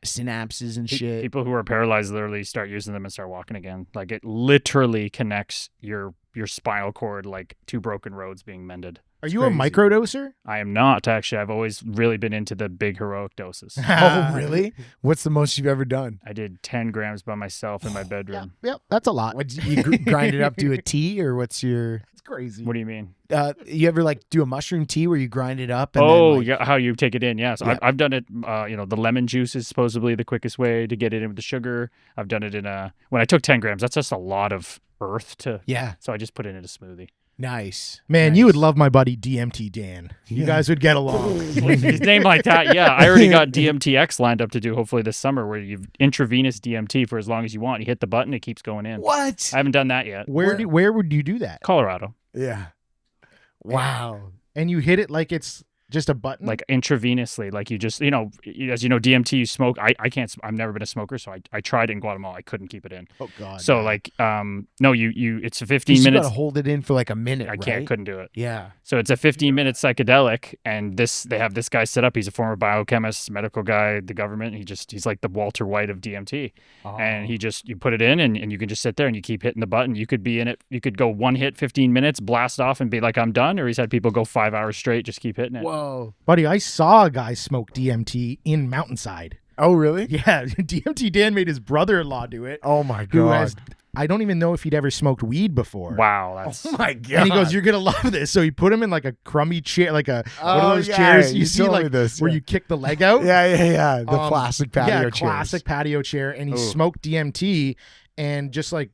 synapses and shit. People who are paralyzed literally start using them and start walking again. Like it literally connects your spinal cord like 2 broken roads being mended. Are you crazy. a microdoser? I am not actually. I've always really been into the big heroic doses. Oh, really? What's the most you've ever done? I did 10 grams by myself in my bedroom. Yep, that's a lot. What you grind it up to a tea, or what's your? It's crazy. What do you mean? You ever like do a mushroom tea where you grind it up? And Oh, then, like, yeah, how you take it in? Yes, Yeah. I've done it. The lemon juice is supposedly the quickest way to get it in with the sugar. I've done it when I took 10 grams. That's just a lot of earth to. Yeah. So I just put it in a smoothie. Nice. Man, Nice. you would love my buddy DMT Dan. You guys would get along. His name like that, yeah. I already got DMTX lined up to do hopefully this summer, where you've intravenous DMT for as long as you want. You hit the button, it keeps going in. What? I haven't done that yet. Where would you do that? Colorado, Yeah. Wow. And you hit it like it's just a button? like intravenously, like you just, as you know, DMT, you smoke. I can't. I've never been a smoker, so I tried it in Guatemala. I couldn't keep it in. oh god. So like, no, it's a 15 You minutes. gotta hold it in for like a minute. I right? couldn't do it. Yeah. So it's a 15-minute psychedelic, and they have this guy set up. He's a former biochemist, medical guy, the government. He's like the Walter White of DMT, and you put it in, and you can just sit there and you keep hitting the button. You could be in it. You could go one hit, 15 minutes, blast off, and be like, I'm done. Or he's had people go 5 hours straight, just keep hitting it. Whoa. Buddy, I saw a guy smoke DMT in Mountainside. Oh, really? Yeah, DMT Dan made his brother-in-law do it. Oh my Who god. has I don't even know if he'd ever smoked weed before. Wow, that's Oh my god. And he goes, "You're gonna love this." So he put him in like a crummy chair, like one of those yeah, chairs you you see, told me like this, where yeah. you kick the leg out. Yeah. The plastic patio yeah, chairs. classic patio chair, and he Ooh. smoked DMT, and just like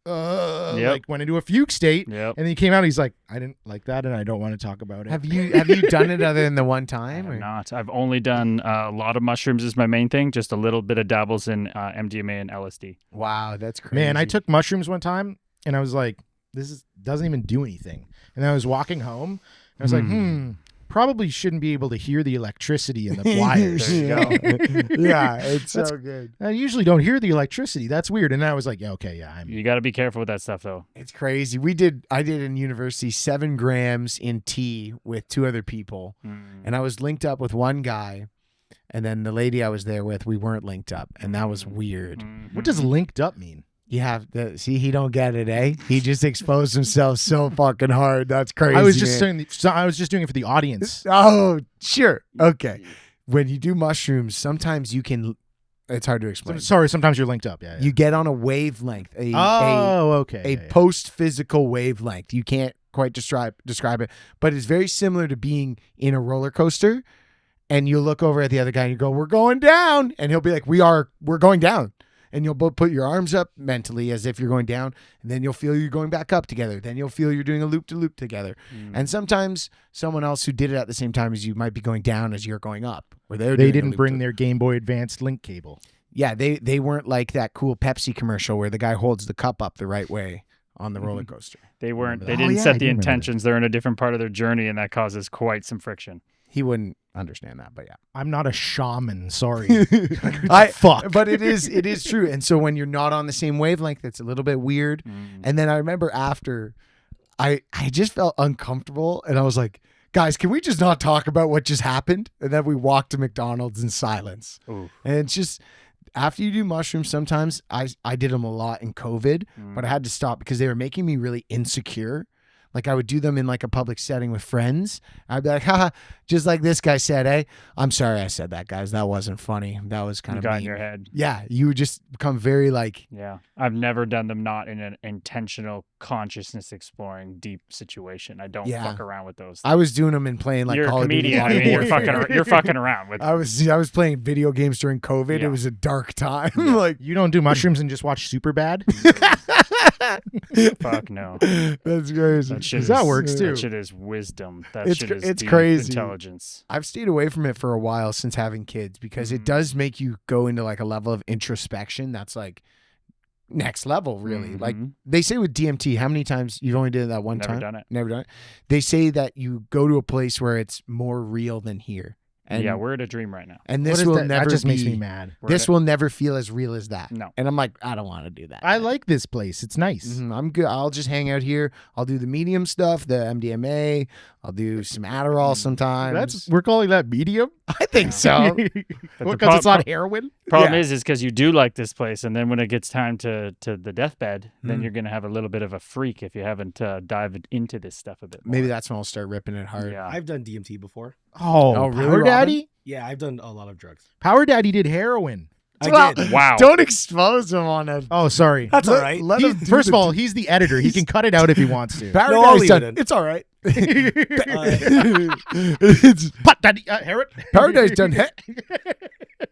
like went into a fugue state. Yep. And then he came out. He's like, I didn't like that, and I don't want to talk about it. Have you done it other than the one time? I'm not. I've only done a lot of mushrooms is my main thing. Just a little bit of dabbles in MDMA and LSD. Wow, that's crazy. Man, I took mushrooms one time, and I was like, doesn't even do anything. And then I was walking home, and I was like, probably shouldn't be able to hear the electricity in the wires. There you go. Yeah, it's so good. I usually don't hear the electricity. That's weird. And I was like, yeah, okay, yeah. You got to be careful with that stuff, though. It's crazy. I did in university 7 grams in tea with 2 other people, and I was linked up with one guy, and then the lady I was there with, we weren't linked up, and that was weird. What does linked up mean? You have to see. He don't get it, eh? He just exposed himself so fucking hard. That's crazy. I was just man. I was just doing it for the audience. Oh, sure, okay. When you do mushrooms, sometimes you can. It's hard to explain. Sorry, sometimes you're linked up. Yeah. You get on a wavelength. Okay. Post-physical wavelength. You can't quite describe it, but it's very similar to being in a roller coaster. And you look over at the other guy and you go, "We're going down," and he'll be like, "We're going down." And you'll both put your arms up mentally as if you're going down, and then you'll feel you're going back up together. Then you'll feel you're doing a loop-to-loop together. And sometimes someone else who did it at the same time as you might be going down as you're going up. Or they didn't bring their Game Boy Advance link cable. Yeah, they weren't like that cool Pepsi commercial where the guy holds the cup up the right way on the roller coaster. They weren't. They didn't set the intentions. They're in a different part of their journey, and that causes quite some friction. He wouldn't understand that, but yeah. I'm not a shaman, sorry. Fuck. But it is true. And so when you're not on the same wavelength, it's a little bit weird. And then I remember after I just felt uncomfortable, and I was like, guys, can we just not talk about what just happened? And then we walked to McDonald's in silence. Ooh. And it's just after you do mushrooms, sometimes I did them a lot in COVID, but I had to stop because they were making me really insecure. Like I would do them in like a public setting with friends. I'd be like, haha, just like this guy said, hey, I'm sorry I said that, guys. That wasn't funny. That was kind of got mean. in your head. Yeah, you would just become very like. Yeah, I've never done them not in an intentional consciousness exploring deep situation. I don't fuck around with those things. I was doing them and playing like you're Call a comedian. of Duty. I mean, you're fucking around with. I was playing video games during COVID. Yeah. It was a dark time. Yeah. Like you don't do mushrooms and just watch Superbad. Fuck no. That's crazy. That works too. That shit is wisdom. That shit is it's deep crazy. Intelligence. I've stayed away from it for a while since having kids because it does make you go into like a level of introspection that's like next level, really. Like they say with DMT, how many times you've only did that one time? Never done it. They say that you go to a place where it's more real than here. And yeah, we're in a dream right now. And this will never that just makes me mad. This will never feel as real as that. No. And I'm like, I don't want to do that. I like this place. It's nice. I'm good. I'll just hang out here. I'll do the medium stuff, the MDMA. I'll do some Adderall sometimes. We're calling that medium? I think so. Because it's not heroin? Problem is because you do like this place, and then when it gets time to the deathbed, then you're going to have a little bit of a freak if you haven't dived into this stuff a bit more. Maybe that's when I'll start ripping it hard. Yeah. I've done DMT before. Oh, really, Power Daddy? Yeah, I've done a lot of drugs. Power Daddy did heroin. I did. Wow. Don't expose him on it. Oh, sorry. That's all right. First of all, he's the editor. He can cut it out if he wants to. Power No, Daddy's I'll leave done. it in. It's all right. It's Pot Daddy. Heroin. Power Daddy's done.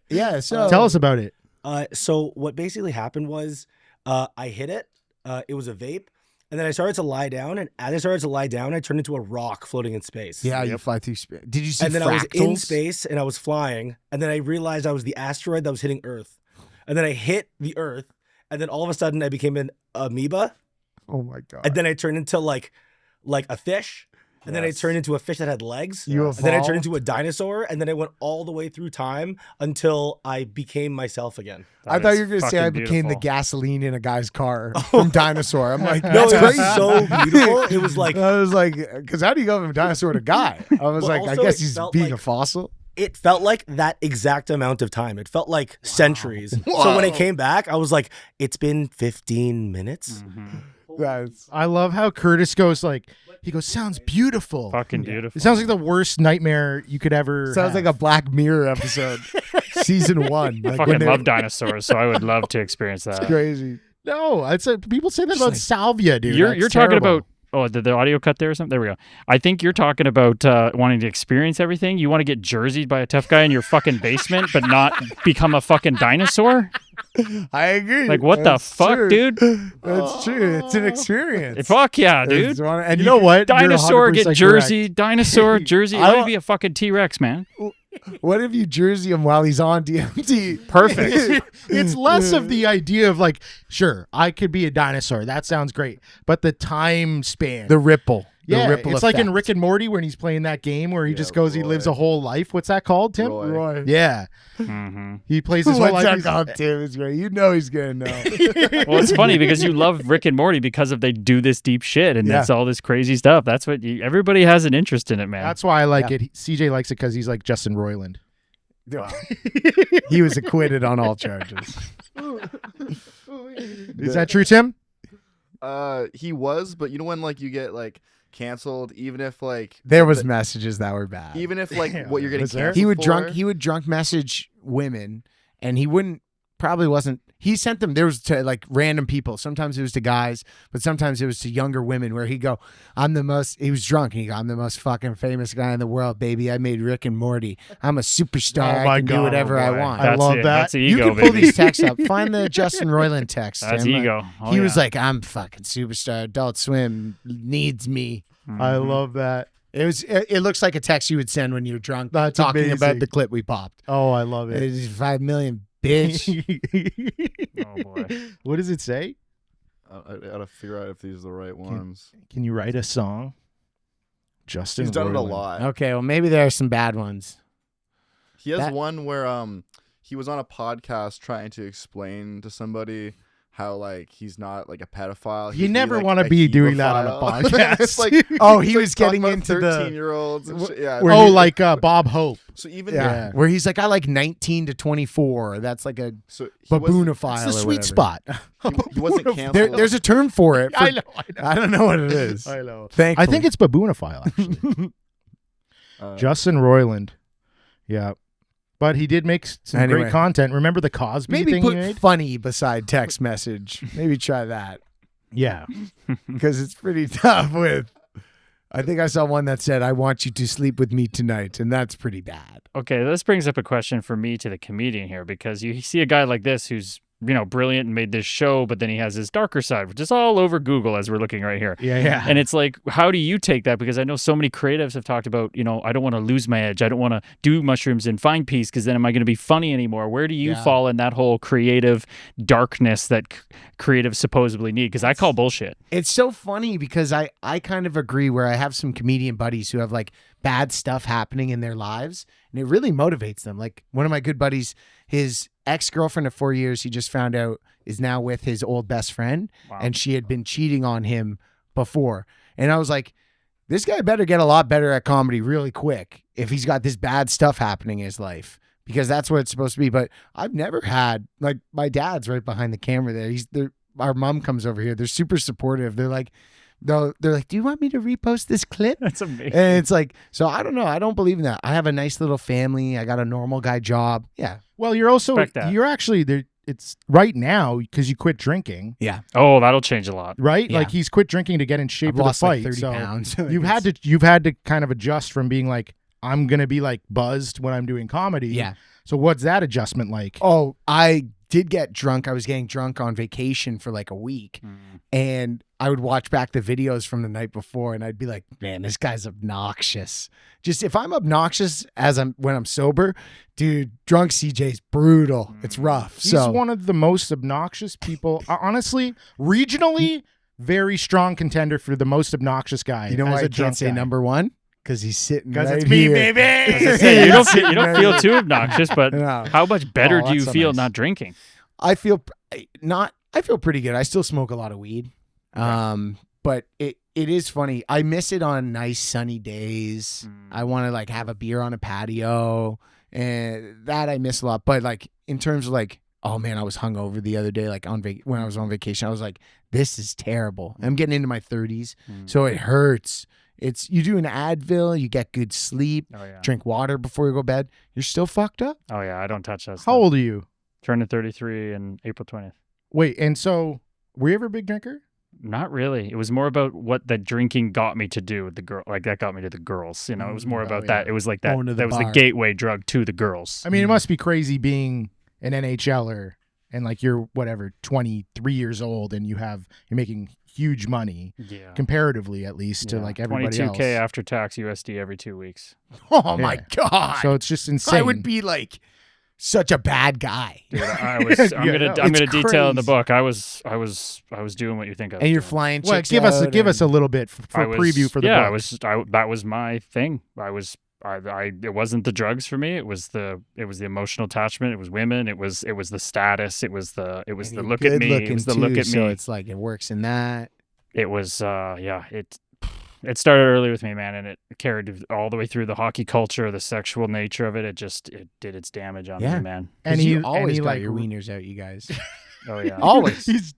Yeah. So Tell us about it. So what basically happened was I hit it. It was a vape. And then I started to lie down. And as I started to lie down, I turned into a rock floating in space. Yeah, you fly through space. Did you see And then fractals? I was in space and I was flying. And then I realized I was the asteroid that was hitting Earth. And then I hit the Earth. And then all of a sudden I became an amoeba. Oh my God. And then I turned into like a fish. And then I turned into a fish that had legs. You and then I evolved? turned into a dinosaur. And then I went all the way through time until I became myself again. I thought you were going to say I became the gasoline in a guy's car from Dinosaur. I'm like, No, that's it crazy. was so beautiful. It was like, I was like, because how do you go from dinosaur to guy? I was Well, like, I also guess it he's felt being like- a fossil. it felt like that exact amount of time. It felt like centuries. So when I came back, I was like, it's been 15 minutes. That's I love how Kurtis goes like, he goes, sounds beautiful. Fucking beautiful. It sounds like the worst nightmare you could ever sounds like a Black Mirror episode, season 1. I Like fucking love dinosaurs, so I would love to experience that. crazy. No, people say that about salvia, dude. You're That's talking terrible. about. Oh, did the audio cut there or something? There we go. I think you're talking about wanting to experience everything. You want to get jerseyed by a tough guy in your fucking basement, but not become a fucking dinosaur? I agree. Like, what That's the fuck, true. dude? That's true. It's an experience. Fuck yeah, dude. And You know what? You're Dinosaur 100% get jersey. correct. Dinosaur jersey. I Let me don't- be a fucking T-Rex, man. What if you jersey him while he's on DMT? Perfect. It's less of the idea of like, sure, I could be a dinosaur. That sounds great. But the time span. The ripple. yeah, the ripple it's like in effect. Rick and Morty when he's playing that game where he Yeah, just goes, he lives Roy. a whole life. What's that called, Tim? Roy. Yeah. hmm He plays his whole What's life. that He's- called, Tim? It's great. You know he's gonna know. Well, it's funny because you love Rick and Morty because of they do this deep shit and Yeah. it's all this crazy stuff. That's what everybody has an interest in it, man. That's why I like Yeah. it. CJ likes it because he's like Justin Roiland. He was acquitted on all charges. Is that true, Tim? He was, but you know when like you get like canceled, even if like There was messages that were bad. even if like Yeah, what you're getting was there? canceled He would drunk message women, and he wasn't. He sent them. There was to like random people. Sometimes it was to guys, but sometimes it was to younger women. Where he go, I'm the most. He was drunk, and he go, I'm the most fucking famous guy in the world, baby. I made Rick and Morty. I'm a superstar. Oh my I can do God, whatever I Boy, want. I love it. that. That's You ego, can pull baby. these texts up. Find the Justin Roiland text. That's Tim. ego. Oh, He was yeah. like, I'm fucking superstar. Adult Swim needs me. I Mhm. love that. It looks like a text you would send when you're drunk, That's talking about amazing. the clip we popped. Oh, I love it. It's 5 million, bitch. Oh, boy. What does it say? I gotta figure out if these are the right ones. Can you write a song? Justin He's done it a Roiland. lot. Okay, well maybe there are some bad ones. He has That- one where he was on a podcast trying to explain to somebody how like he's not like a pedophile. You never wanna be doing that on a podcast. It's like Oh, he it's like was getting talking into about the 13-year-olds. And shit. Yeah. where Oh, he- like Bob Hope. So even Yeah. where he's like, I like 19 to 24. That's like a so he wasn't- baboonophile. It's the or sweet whatever. spot. He wasn't canceled. There's a term for it. I know. I don't know what it is. I know. Thankfully. I think it's baboonophile, actually. Justin Roiland. Yeah. But he did make some Anyway. great content. Remember the Cosby maybe thing put he made? funny beside text message. Maybe try that Yeah. because it's pretty tough with. I think I saw one that said, I want you to sleep with me tonight. And that's pretty bad. Okay, this brings up a question for me to the comedian here because you see a guy like this who's brilliant and made this show, but then he has his darker side, which is all over Google as we're looking right here. Yeah. And it's like, how do you take that? Because I know so many creatives have talked about, I don't want to lose my edge. I don't want to do mushrooms and find peace because then am I going to be funny anymore? Where do you Yeah. fall in that whole creative darkness that creatives supposedly need? Because I call bullshit. It's so funny because I kind of agree where I have some comedian buddies who have like bad stuff happening in their lives and it really motivates them. Like one of my good buddies, his ex-girlfriend of 4 years, he just found out is now with his old best friend Wow. and she had been cheating on him before. And I was like, this guy better get a lot better at comedy really quick if he's got this bad stuff happening in his life because that's what it's supposed to be. But I've never had, like, my dad's right behind the camera there. Our mom comes over here. They're super supportive. They're like, do you want me to repost this clip? That's amazing. And it's like, so I don't know. I don't believe in that. I have a nice little family. I got a normal guy job. Yeah. Well, you're also, Respect that. you're actually there. It's right now because you quit drinking, Oh, that'll change a lot. right? Yeah. Like he's quit drinking to get in shape I've for the lost fight. like 30 so pounds. you've had to kind of adjust from being like, I'm going to be like buzzed when I'm doing comedy. Yeah. So what's that adjustment like? Oh, I did get drunk. I was getting drunk on vacation for like a week. And I would watch back the videos from the night before and I'd be like, man, this guy's obnoxious. Just if I'm obnoxious when I'm sober, dude, drunk CJ's brutal. It's rough. He's so one of the most obnoxious people. Honestly, regionally, very strong contender for the most obnoxious guy. you know as why a I drunk can't say guy. number one? Because he's sitting 'Cause right it's me, here. baby. Say, you don't feel too obnoxious, but No. how much better Oh, do you that's so feel nice. not drinking? I feel pretty good. I still smoke a lot of weed. But it is funny. I miss it on nice sunny days. I want to like have a beer on a patio and that I miss a lot. But like in terms of like, oh man, I was hungover the other day, like when I was on vacation, I was like, this is terrible. I'm getting into my 30s. So it hurts. You do an Advil, you get good sleep, Oh yeah. drink water before you go to bed. You're still fucked up. Oh yeah. I don't touch that stuff. How old are you? Turning 33 in April 20th. Wait, and so were you ever a big drinker? Not really. It was more about what the drinking got me to do with the girl. Like that got me to the girls. It was more about that. yeah. It was like that. Going to the That was the bar. gateway drug to the girls. I mean, it must be crazy being an NHLer and like you're whatever 23 years old and you're making huge money comparatively, at least to like everybody 22K else. after tax USD every 2 weeks. Oh my God. So it's just insane. I would be like such a bad guy. Dude, I'm gonna detail in the crazy. book. I was doing what you think I was And you're doing. flying Well, chicks give out us a little bit for a preview for the book. that was my thing. It wasn't the drugs for me. It was the emotional attachment. It was women. It was the status. It was the look at me. It was the look at so me. it's like it works in that. It was it started early with me, man, and it carried all the way through the hockey culture, the sexual nature of it. It did its damage on me, man. And he you always got like your wieners out, you guys. Oh yeah, Always.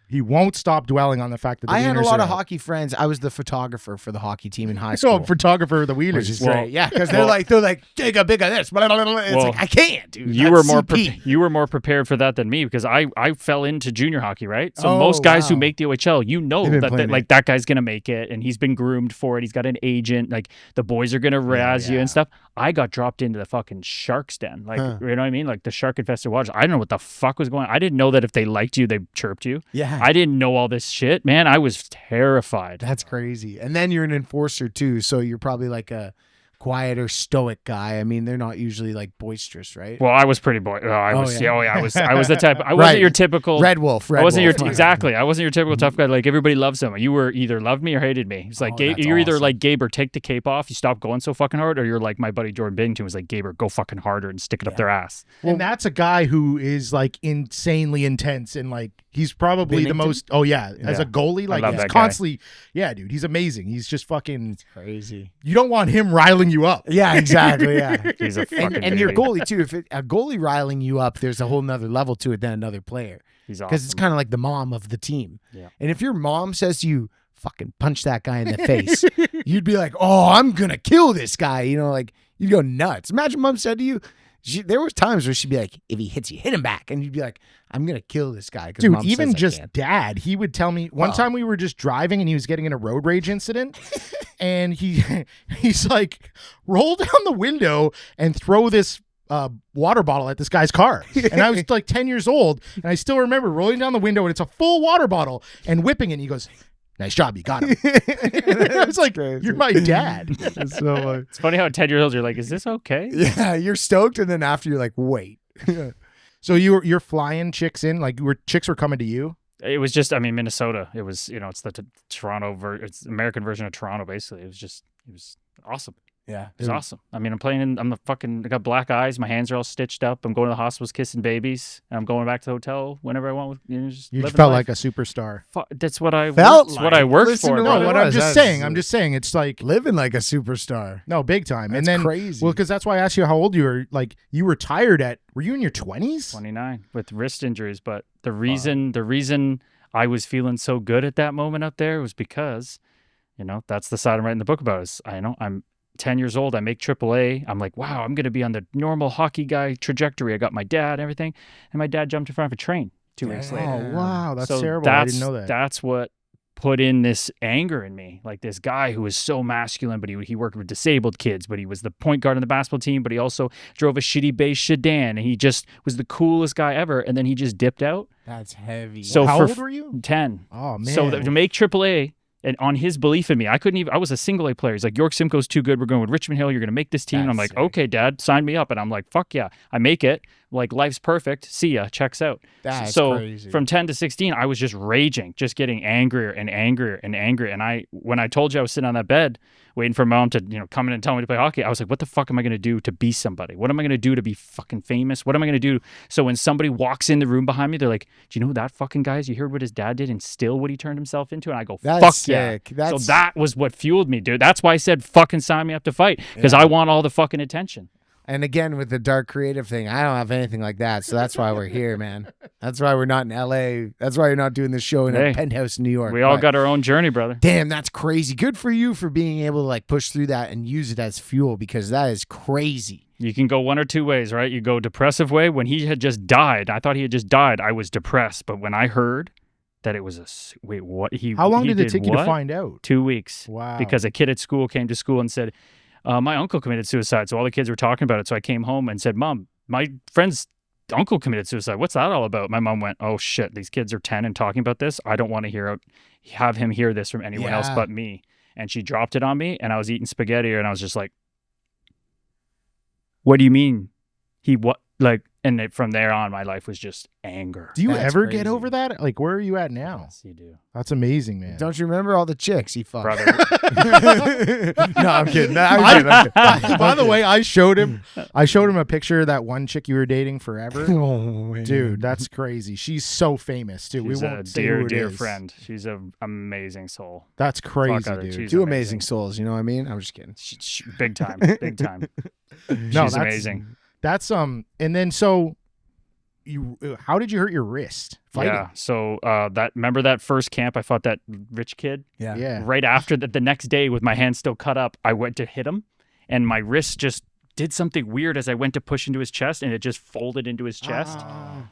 He won't stop dwelling on the fact that the I had a wieners lot are of out. hockey friends. I was the photographer for the hockey team in high school. Oh, photographer of the wieners. Which is Well- great. Yeah, because they're like big of this. Blah, blah, blah, blah. It's Well, like I can't, dude. you That's were CP. you were more prepared for that than me because I fell into junior hockey, right? So Oh, most guys who wow. make the OHL, you know They've been that playing like it. that guy's gonna make it, and he's been groomed for it. He's got an agent. Like the boys are gonna razz you yeah. and stuff. I got dropped into the fucking shark's den, like Huh. you know what I mean, like the shark infested waters. I don't know what the fuck was going on. I didn't know that if they liked you, they chirped you. Yeah. I didn't know all this shit, man. I was terrified. That's crazy. And then you're an enforcer too, so you're probably like a quieter, stoic guy. I mean, they're not usually like boisterous, right? Well, I was pretty I was yeah. I was the type. I Right. wasn't your typical Red Wolf. I wasn't your Wolf. exactly. I wasn't your typical tough guy. Like everybody loves him. You were either loved me or hated me. It's like Oh, Gabe, that's you're either awesome. like Gaber, take the cape off, you stop going so fucking hard, or you're like my buddy Jordan Binghamton was like Gaber, go fucking harder and stick it up their ass. And that's a guy who is like insanely intense and like he's probably the Bennington? most. Oh yeah, as a goalie, like love he's that guy. constantly. Yeah, dude, he's amazing. He's just fucking Crazy. You don't want him riling you up. Yeah, exactly. Yeah. He's a fucking and your baby. goalie too. If a goalie riling you up, there's a whole nother level to it than another player. He's Because awesome. it's kind of like the mom of the team. Yeah. And if your mom says to you, fucking punch that guy in the face, you'd be like, oh, I'm going to kill this guy. You know, like you'd go nuts. Imagine mom said to you, there was times where she'd be like, if he hits you, hit him back. And you'd be like, I'm going to kill this guy. 'Cause Dude, mom even says I just can't. dad, he would tell me one Well. time we were just driving and he was getting in a road rage incident and he's like, roll down the window and throw this water bottle at this guy's car. And I was like 10 years old and I still remember rolling down the window and it's a full water bottle and whipping it. And he goes, nice job, you got him. I was like, crazy. you're my dad. That's so much. It's funny how at 10 years old you're like, is this okay? Yeah, you're stoked. And then after you're like, wait. So you're flying chicks in, like chicks were coming to you? It was just, I mean, Minnesota. It was, it's the Toronto it's the American version of Toronto, basically. It was awesome. Yeah. It was awesome. I mean, I got black eyes. My hands are all stitched up. I'm going to the hospitals kissing babies. And I'm going back to the hotel whenever I want. Just You living felt life. like a superstar. That's what I Felt worked, what I like. worked Listen for. to No, what brother. what it I'm was. just saying. I'm just saying. It's like, Living like a superstar. no, big time. That's And then, crazy. well, because that's why I asked you how old you were. Like, you retired were you in your 20s? 29 with wrist injuries. But the reason I was feeling so good at that moment up there was because, that's the side I'm writing the book about. Is I'm 10 years old. I make AAA. I'm like, wow, I'm going to be on the normal hockey guy trajectory. I got my dad, everything. And my dad jumped in front of a train 2 weeks later. Oh, wow. That's So terrible. I didn't know that. That's what put in this anger in me. Like this guy who was so masculine, but he worked with disabled kids, but he was the point guard on the basketball team, but he also drove a shitty beige sedan, and he just was the coolest guy ever. And then he just dipped out. That's heavy. So How for old were you? 10. Oh, man. So to make AAA, and on his belief in me, I was a single A player. He's like, York Simcoe's too good. We're going with Richmond Hill. You're going to make this team. And I'm That's like, sick. okay, Dad, sign me up. And I'm like, fuck yeah. I make it. Like, life's perfect. See ya. Checks out. That's so crazy. from 10 to 16, I was just raging, just getting angrier and angrier and angrier. And when I told you I was sitting on that bed waiting for Mom to, come in and tell me to play hockey, I was like, what the fuck am I going to do to be somebody? What am I going to do to be fucking famous? What am I going to do? So when somebody walks in the room behind me, they're like, do you know who that fucking guy is? You heard what his dad did and still what he turned himself into? And I go, That's fuck sick. yeah. So that was what fueled me, dude. That's why I said fucking sign me up to fight, because I want all the fucking attention. And again, with the dark creative thing, I don't have anything like that. So that's why we're here, man. That's why we're not in LA. That's why you're not doing this show in a Hey, penthouse in New York. We all But got our own journey, brother. damn, that's crazy. Good for you for being able to like push through that and use it as fuel, because that is crazy. You can go one or two ways, right? You go depressive way. When he had just died, I thought he had just died. I was depressed. But when I heard that it was wait, what? How long he did it take you to what? find out? 2 weeks. Wow. Because a kid at school came to school and said, my uncle committed suicide. So all the kids were talking about it. So I came home and said, Mom, my friend's uncle committed suicide. What's that all about? My mom went, oh shit, these kids are 10 and talking about this. I don't want to have him hear this from anyone else but me. And she dropped it on me, and I was eating spaghetti, and I was just like, what do you mean? From there on, my life was just anger. Do you That's ever crazy. get over that? Like, where are you at now? Yes, you do. That's amazing, man. Don't you remember all the chicks he fucked? Brother. No, I'm kidding. No, I'm kidding. By the way, I showed him a picture of that one chick you were dating forever. Oh, man. Dude, that's crazy. She's so famous too. She's we a won't say who it dear is. friend. She's an amazing soul. That's crazy, Fuck her, dude. she's Two amazing. amazing souls, you know what I mean? I'm just kidding. Big time. Big time. No, She's that's amazing. That's and then so how did you hurt your wrist fighting? Yeah. So remember that first camp I fought that rich kid? Yeah. Right after that, the next day with my hand still cut up, I went to hit him, and my wrist just did something weird as I went to push into his chest, and it just folded into his chest,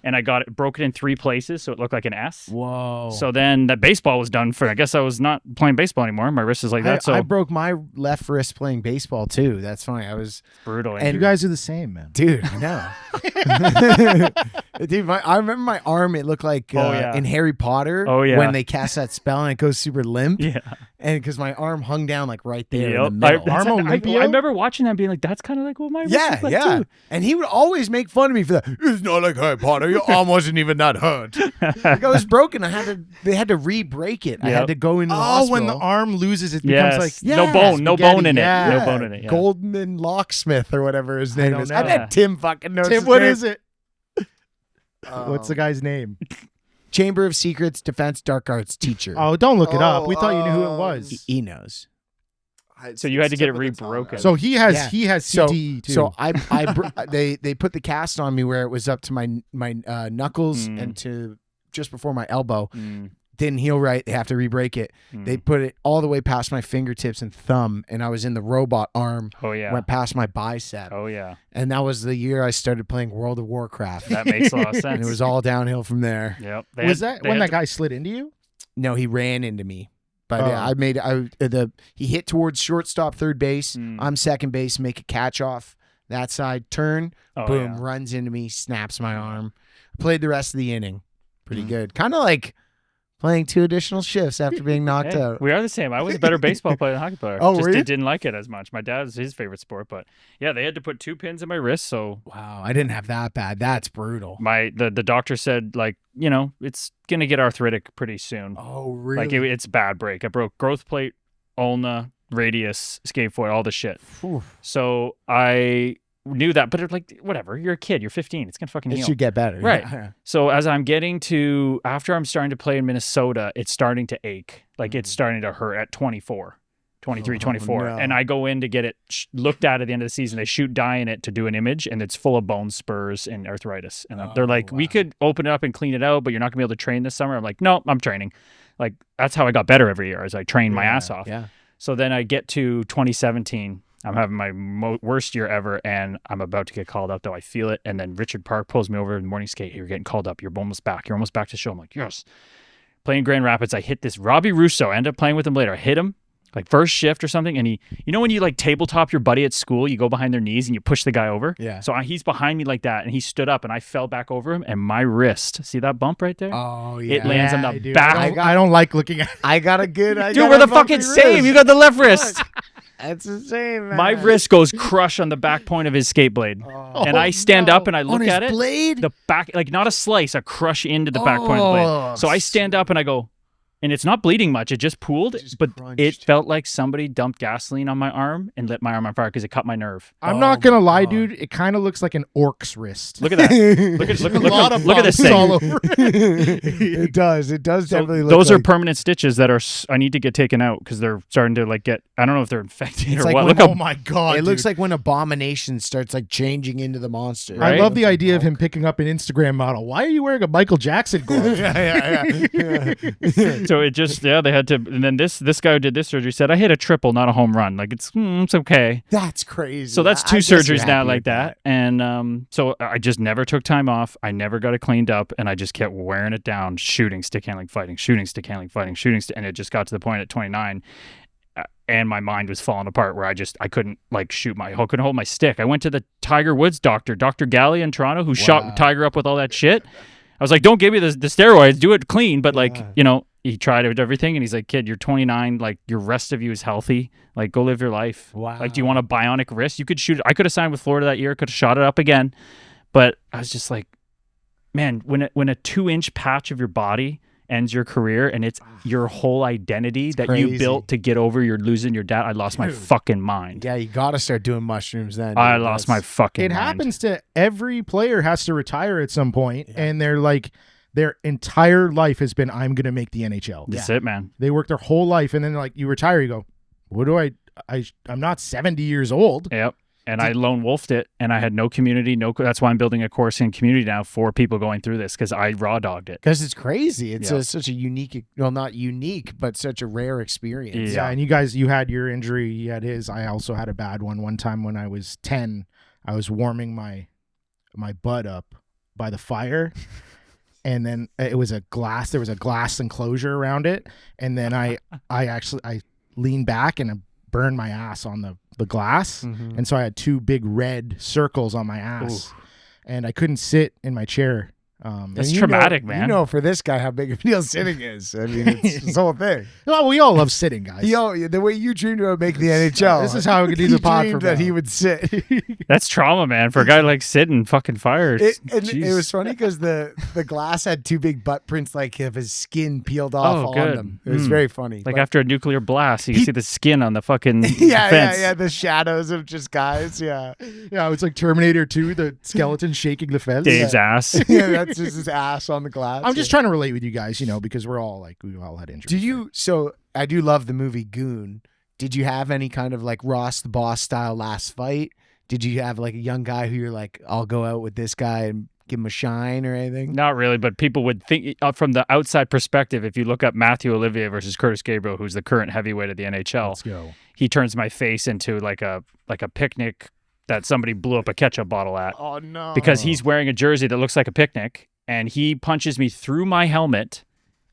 and I broke it in 3 places, so it looked like an S. Whoa. So then that baseball was done for. I guess I was not playing baseball anymore. My wrist is like that. So I broke my left wrist playing baseball too. That's funny. I was brutal. And You guys are the same, man. dude, I know. Dude, I remember my arm, it looked like in Harry Potter when they cast that spell and it goes super limp. Yeah. And because my arm hung down like right there Yep. in the middle. Arm Olympia? I remember watching that and being like, that's kind of like what my wrist is like too. And he would always make fun of me for that. It's not like Harry Potter. Your arm wasn't even that hurt. Like I was broken. They had to re-break it. I had to go into the hospital. When the arm loses, it becomes like no bone in it. Yeah. No bone in it. Yeah. Goldman Locksmith or whatever his name don't is. know. I bet Tim fucking knows. Tim, his what name. is it? What's the guy's name? Chamber of Secrets Defense Dark Arts teacher. Oh, don't look it up. We thought you knew who it was. He knows. So you had to get it rebroken. So he has CTE too. So they put the cast on me where it was up to my knuckles and to just before my elbow. Didn't heal right. They have to re-break it. They put it all the way past my fingertips and thumb, and I was in the robot arm. Oh yeah. Went past my bicep. Oh yeah. And that was the year I started playing World of Warcraft. That makes a lot of sense. And it was all downhill from there. Yep. Was that when that guy slid into you? No, he ran into me. But he hit towards shortstop, third base. I'm second base, make a catch off that side, turn, boom, runs into me, snaps my arm. Played the rest of the inning. Pretty good. Kind of like playing 2 additional shifts after being knocked out. We are the same. I was a better baseball player than hockey player. Oh, Just were you? didn't like it as much. My dad's his favorite sport, but yeah, they had to put 2 pins in my wrist. So Wow, I didn't have that bad. That's brutal. the doctor said, like, it's gonna get arthritic pretty soon. Oh, really? Like it's a bad break. I broke growth plate, ulna, radius, scaphoid, all the shit. Oof. So I knew that, but like whatever. You're a kid. You're 15. It's gonna fucking It heal. should get better. Right. Yeah. So as I'm after I'm starting to play in Minnesota, it's starting to ache. Like it's starting to hurt at 23, 24. no. And I go in to get it looked at the end of the season. They shoot dye in it to do an image, and it's full of bone spurs and arthritis. And they're like, we could open it up and clean it out, but you're not gonna be able to train this summer. I'm like, no, I'm training. Like that's how I got better every year, as I trained my ass off. Yeah. So then I get to 2017. I'm having my worst year ever, and I'm about to get called up, though. I feel it. And then Richard Park pulls me over in the morning skate. You're getting called up. You're almost back. You're almost back to the show. I'm like, yes. Playing Grand Rapids, I hit this Robbie Russo. I end up playing with him later. I hit him, like first shift or something. And when you like tabletop your buddy at school, you go behind their knees and you push the guy over. Yeah. So he's behind me like that, and he stood up, and I fell back over him, and my wrist, see that bump right there? Oh, yeah. It lands on the dude. back. I don't like looking at I got a good Dude, we're the fucking same. You got the left wrist. That's the same, man. My wrist goes crush on the back point of his skate blade. And I stand up and I look On his at it. blade? The back, like not a slice, a crush into the back point of the blade. So I stand up and I go, and it's not bleeding much. It just pooled, but crunched. it felt like somebody dumped gasoline on my arm and lit my arm on fire because it cut my nerve. I'm not gonna lie, dude. It kind of looks like an orc's wrist. Look at that. Look at this thing. all over. It does. It does So definitely look those are like, permanent stitches that I need to get taken out because they're starting to like get. I don't know if they're infected It's or like what. when- Look Oh how my god! it looks dude. like when Abomination starts like changing into the monster. Right? I love the idea of him picking up an Instagram model. Why are you wearing a Michael Jackson glove? So it just they had to, and then this guy who did this surgery said I hit a triple, not a home run. Like it's okay. That's crazy. So that's I 2 guess you're surgeries now happy like with that. And so I just never took time off. I never got it cleaned up, and I just kept wearing it down, shooting, stick handling, fighting, shooting, stick handling, fighting, shooting, and it just got to the point at 29. and my mind was falling apart where I couldn't like couldn't hold my stick. I went to the Tiger Woods doctor, Dr. Galley in Toronto, who shot Tiger up with all that shit. I was like, don't give me the steroids, do it clean. But like, he tried it with everything, and he's like, kid, you're 29, like your rest of you is healthy. Like, go live your life. Wow. Like, do you want a bionic wrist? You could shoot it. I could have signed with Florida that year, could have shot it up again. But I was just like, man, when a 2-inch patch of your body ends your career and it's your whole identity that you built to get over you're losing your dad, I lost my fucking mind. Yeah, you got to start doing mushrooms then. I lost my fucking mind. It happens to every player has to retire at some point, and they're like, their entire life has been, I'm going to make the NHL. That's it, man. They work their whole life, and then like you retire, you go, what do I'm not 70 years old. Yep. And I lone wolfed it, and I had no community. That's why I'm building a course in community now for people going through this, because I raw dogged it. Because it's crazy. It's such a unique, well, not unique, but such a rare experience. Yeah, and you had your injury, he had his. I also had a bad one. One time when I was 10, I was warming my butt up by the fire, and then there was a glass enclosure around it, and then I leaned back and I burned my ass on the glass, and so I had 2 big red circles on my ass. And I couldn't sit in my chair. That's traumatic, man. You know, for this guy, how big a deal sitting is. I mean, it's this whole thing. Well, we all love sitting, guys. The way you dreamed about making the NHL. This is how we could do the pod for that he would sit. That's trauma, man, for a guy like sitting fucking fires. It was funny because the glass had 2 big butt prints, like of his skin peeled off on them. It was very funny. Like after a nuclear blast, you can see the skin on the fucking fence. Yeah, the shadows of just guys. Yeah, it was like Terminator 2, the skeleton shaking the fence. Dave's ass. Yeah, that's just his ass on the glass. I'm just trying to relate with you guys, because we're all like, we all had injuries. So I do love the movie Goon. Did you have any kind of like Ross the Boss style last fight? Did you have like a young guy who you're like, I'll go out with this guy and give him a shine or anything? Not really, but people would think from the outside perspective, if you look up Matthew Olivier versus Kurtis Gabriel, who's the current heavyweight of the NHL, let's go. He turns my face into like a picnic that somebody blew up a ketchup bottle at. Oh no. Because he's wearing a jersey that looks like a picnic, and he punches me through my helmet.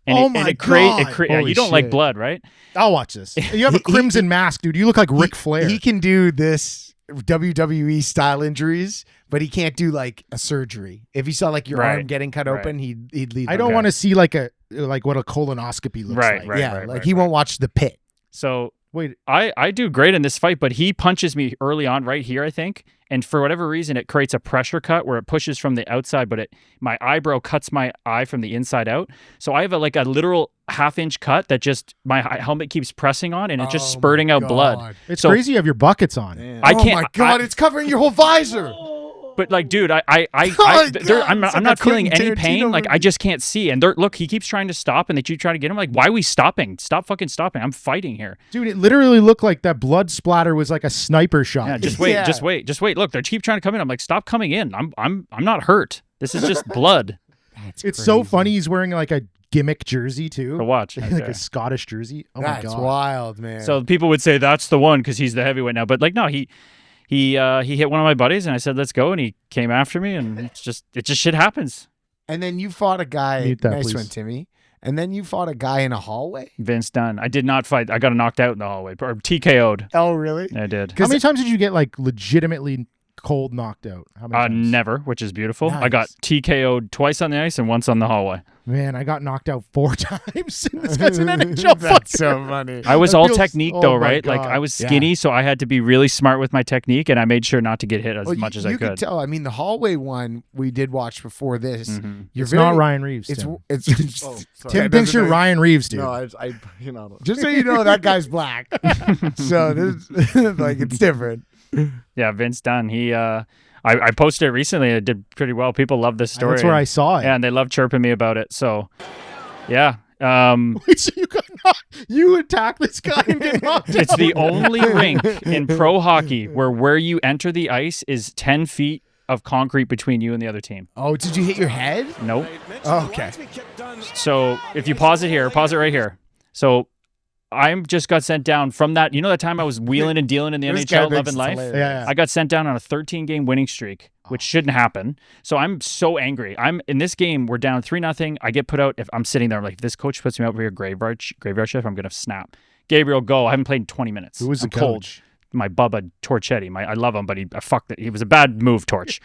And Holy you don't shit. like blood, right? I'll watch this. You have a crimson mask, dude. You look like Ric Flair. He can do this WWE style injuries, but he can't do like a surgery. If you saw like your arm getting cut open, he'd leave. I don't want to see like what a colonoscopy looks like. He won't watch The Pit. So wait, I do great in this fight, but he punches me early on right here, I think. And for whatever reason, it creates a pressure cut where it pushes from the outside, but my eyebrow cuts my eye from the inside out. So I have a literal half-inch cut that just my helmet keeps pressing on, and it's just spurting out blood. It's crazy you have your buckets on. Damn. Oh my God, it's covering your whole visor. But like, dude, I'm not feeling any pain. Like, I just can't see. And look, he keeps trying to stop, and they keep trying to get him. Like, why are we stopping? Stop fucking stopping! I'm fighting here, dude. It literally looked like that blood splatter was like a sniper shot. Yeah, just wait. Look, they keep trying to come in. I'm like, stop coming in. I'm not hurt. This is just blood. It's so funny. He's wearing like a gimmick jersey too. To watch, like a Scottish jersey. Oh my God, that's wild, man. So people would say that's the one because he's the heavyweight now. But like, no, he hit one of my buddies, and I said, let's go. And he came after me, and it just shit happens. And then you fought a guy. Nice please. one, Timmy. And then you fought a guy in a hallway? Vince Dunn. I did not fight. I got knocked out in the hallway, or TKO'd. Oh, really? I did. How many times did you get like legitimately cold knocked out? How many times? Never, which is beautiful. Nice. I got TKO'd twice on the ice and once on the hallway. Man, I got knocked out 4 times. This guy's an NHL That's so funny. I was all technique though, right? God. Like I was skinny, so I had to be really smart with my technique, and I made sure not to get hit as much as I could. You could tell. I mean, the hallway one we did watch before this. Mm-hmm. It's not Ryan Reeves. It's Tim thinks you're Ryan Reeves, dude. No, I just so you know, that guy's black. So this, like, it's different. Yeah, Vince Dunn. He I posted it recently. It did pretty well. People love this story. That's where I saw it. Yeah, and they love chirping me about it. So, yeah. Wait, so you attack this guy and get knocked out? It's the only rink in pro hockey where you enter the ice is 10 feet of concrete between you and the other team. Oh, did you hit your head? Nope. Oh, okay. So if you pause it right here. So I just got sent down from that. You know that time I was wheeling and dealing in the NHL, loving life? Yeah. I got sent down on a 13-game winning streak, which shouldn't happen. So I'm so angry. I'm in this game. We're down 3-0. I get put out. If I'm sitting there, I'm like, if this coach puts me out for your graveyard shift, I'm gonna snap. Gabriel, go. I haven't played in 20 minutes. Who was the I'm cold. coach? My Bubba Torchetti. I love him, but I fucked it. He was a bad move, Torch.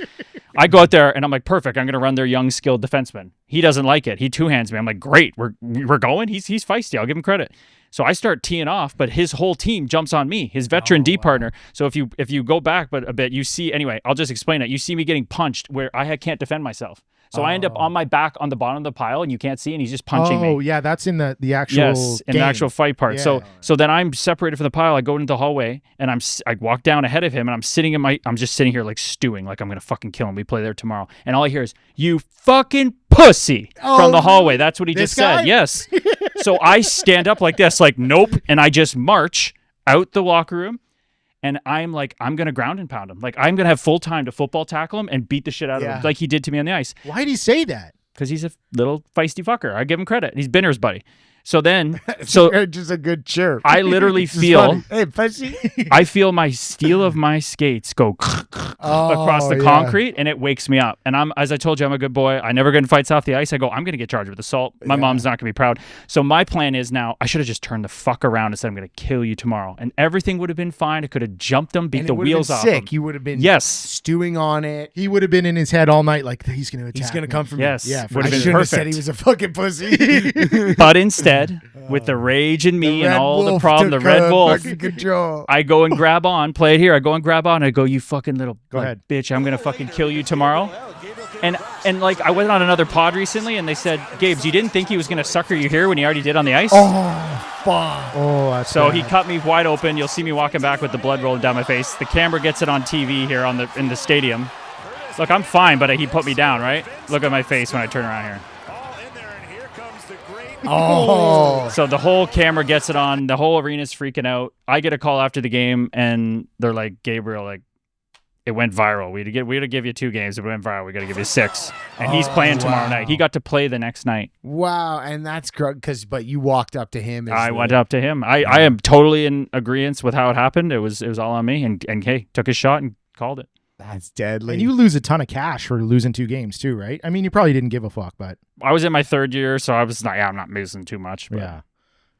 I go out there and I'm like, perfect. I'm going to run their young, skilled defenseman. He doesn't like it. He two-hands me. I'm like, great. We're going. He's feisty. I'll give him credit. So I start teeing off, but his whole team jumps on me, his veteran D partner. So if you go back a bit, you see, anyway, I'll just explain it. You see me getting punched where I can't defend myself. So I end up on my back on the bottom of the pile, and you can't see, and he's just punching me. Oh, yeah, that's in the actual in the actual fight part. Yeah. So then I'm separated from the pile. I go into the hallway, and I walk down ahead of him, and I'm just sitting here like stewing, like I'm gonna fucking kill him. We play there tomorrow, and all I hear is "you fucking pussy" from the hallway. That's what he just said. Yes. So I stand up like this, like nope, and I just march out the locker room. And I'm like, I'm going to ground and pound him. Like, I'm going to have full time to football tackle him and beat the shit out of him like he did to me on the ice. Why did he say that? Because he's a little feisty fucker. I give him credit. He's Binner's buddy. So then, just a good chirp. I literally feel, hey, pussy. I feel my steel of my skates go across the concrete, and it wakes me up. And as I told you, I'm a good boy. I never get in fights off the ice. I go, I'm going to get charged with assault. My mom's not going to be proud. So my plan is now, I should have just turned the fuck around and said, I'm going to kill you tomorrow. And everything would have been fine. I could have jumped him, beat the wheels off him. You would have been stewing on it. He would have been in his head all night like, he's going to attack. He's going to come for me. Yes. Yeah, would have I been shouldn't have perfect. said he was a fucking pussy. But instead, with the rage in me and all the problem, the Red Wolf, control. I go and grab on, play it here. I go and grab on. I go, you fucking little ahead. bitch. I'm going to fucking kill you tomorrow. And like, I went on another pod recently, and they said, Gabes, you didn't think he was going to sucker you here when he already did on the ice? Oh, fuck. Oh, that's So bad. he cut me wide open. You'll see me walking back with the blood rolling down my face. The camera gets it on TV here in the stadium. Look, I'm fine, but he put me down, right? Look at my face when I turn around here. Oh. So the whole camera gets it on. The whole arena's freaking out. I get a call after the game, and they're like, Gabriel, like, it went viral. We had to give you 2 games. It went viral. We got to give you 6. And he's playing tomorrow night. He got to play the next night. Wow, and that's great but you walked up to him. I went up to him. I am totally in agreement with how it happened. It was all on me, and hey, took his shot and called it. That's deadly. And you lose a ton of cash for losing 2 games too, right? I mean, you probably didn't give a fuck, but I was in my 3rd year, so I was I'm not losing too much. But. yeah.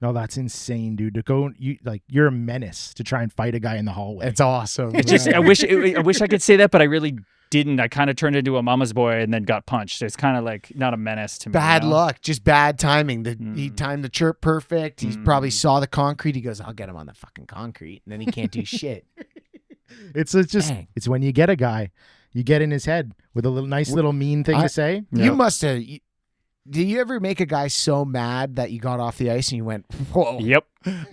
No, that's insane, dude. To go, you're a menace to try and fight a guy in the hallway. It's awesome. It's just I wish I could say that, but I really didn't. I kind of turned into a mama's boy and then got punched. It's kind of like not a menace to me. Bad you know? luck, just bad timing. He timed the chirp perfect. He probably saw the concrete. He goes, "I'll get him on the fucking concrete," and then he can't do shit. It's just Dang. it's when you get a guy, you get in his head with a little mean thing to say. You must have. Did you ever make a guy so mad that you got off the ice and you went, "Whoa"? Yep.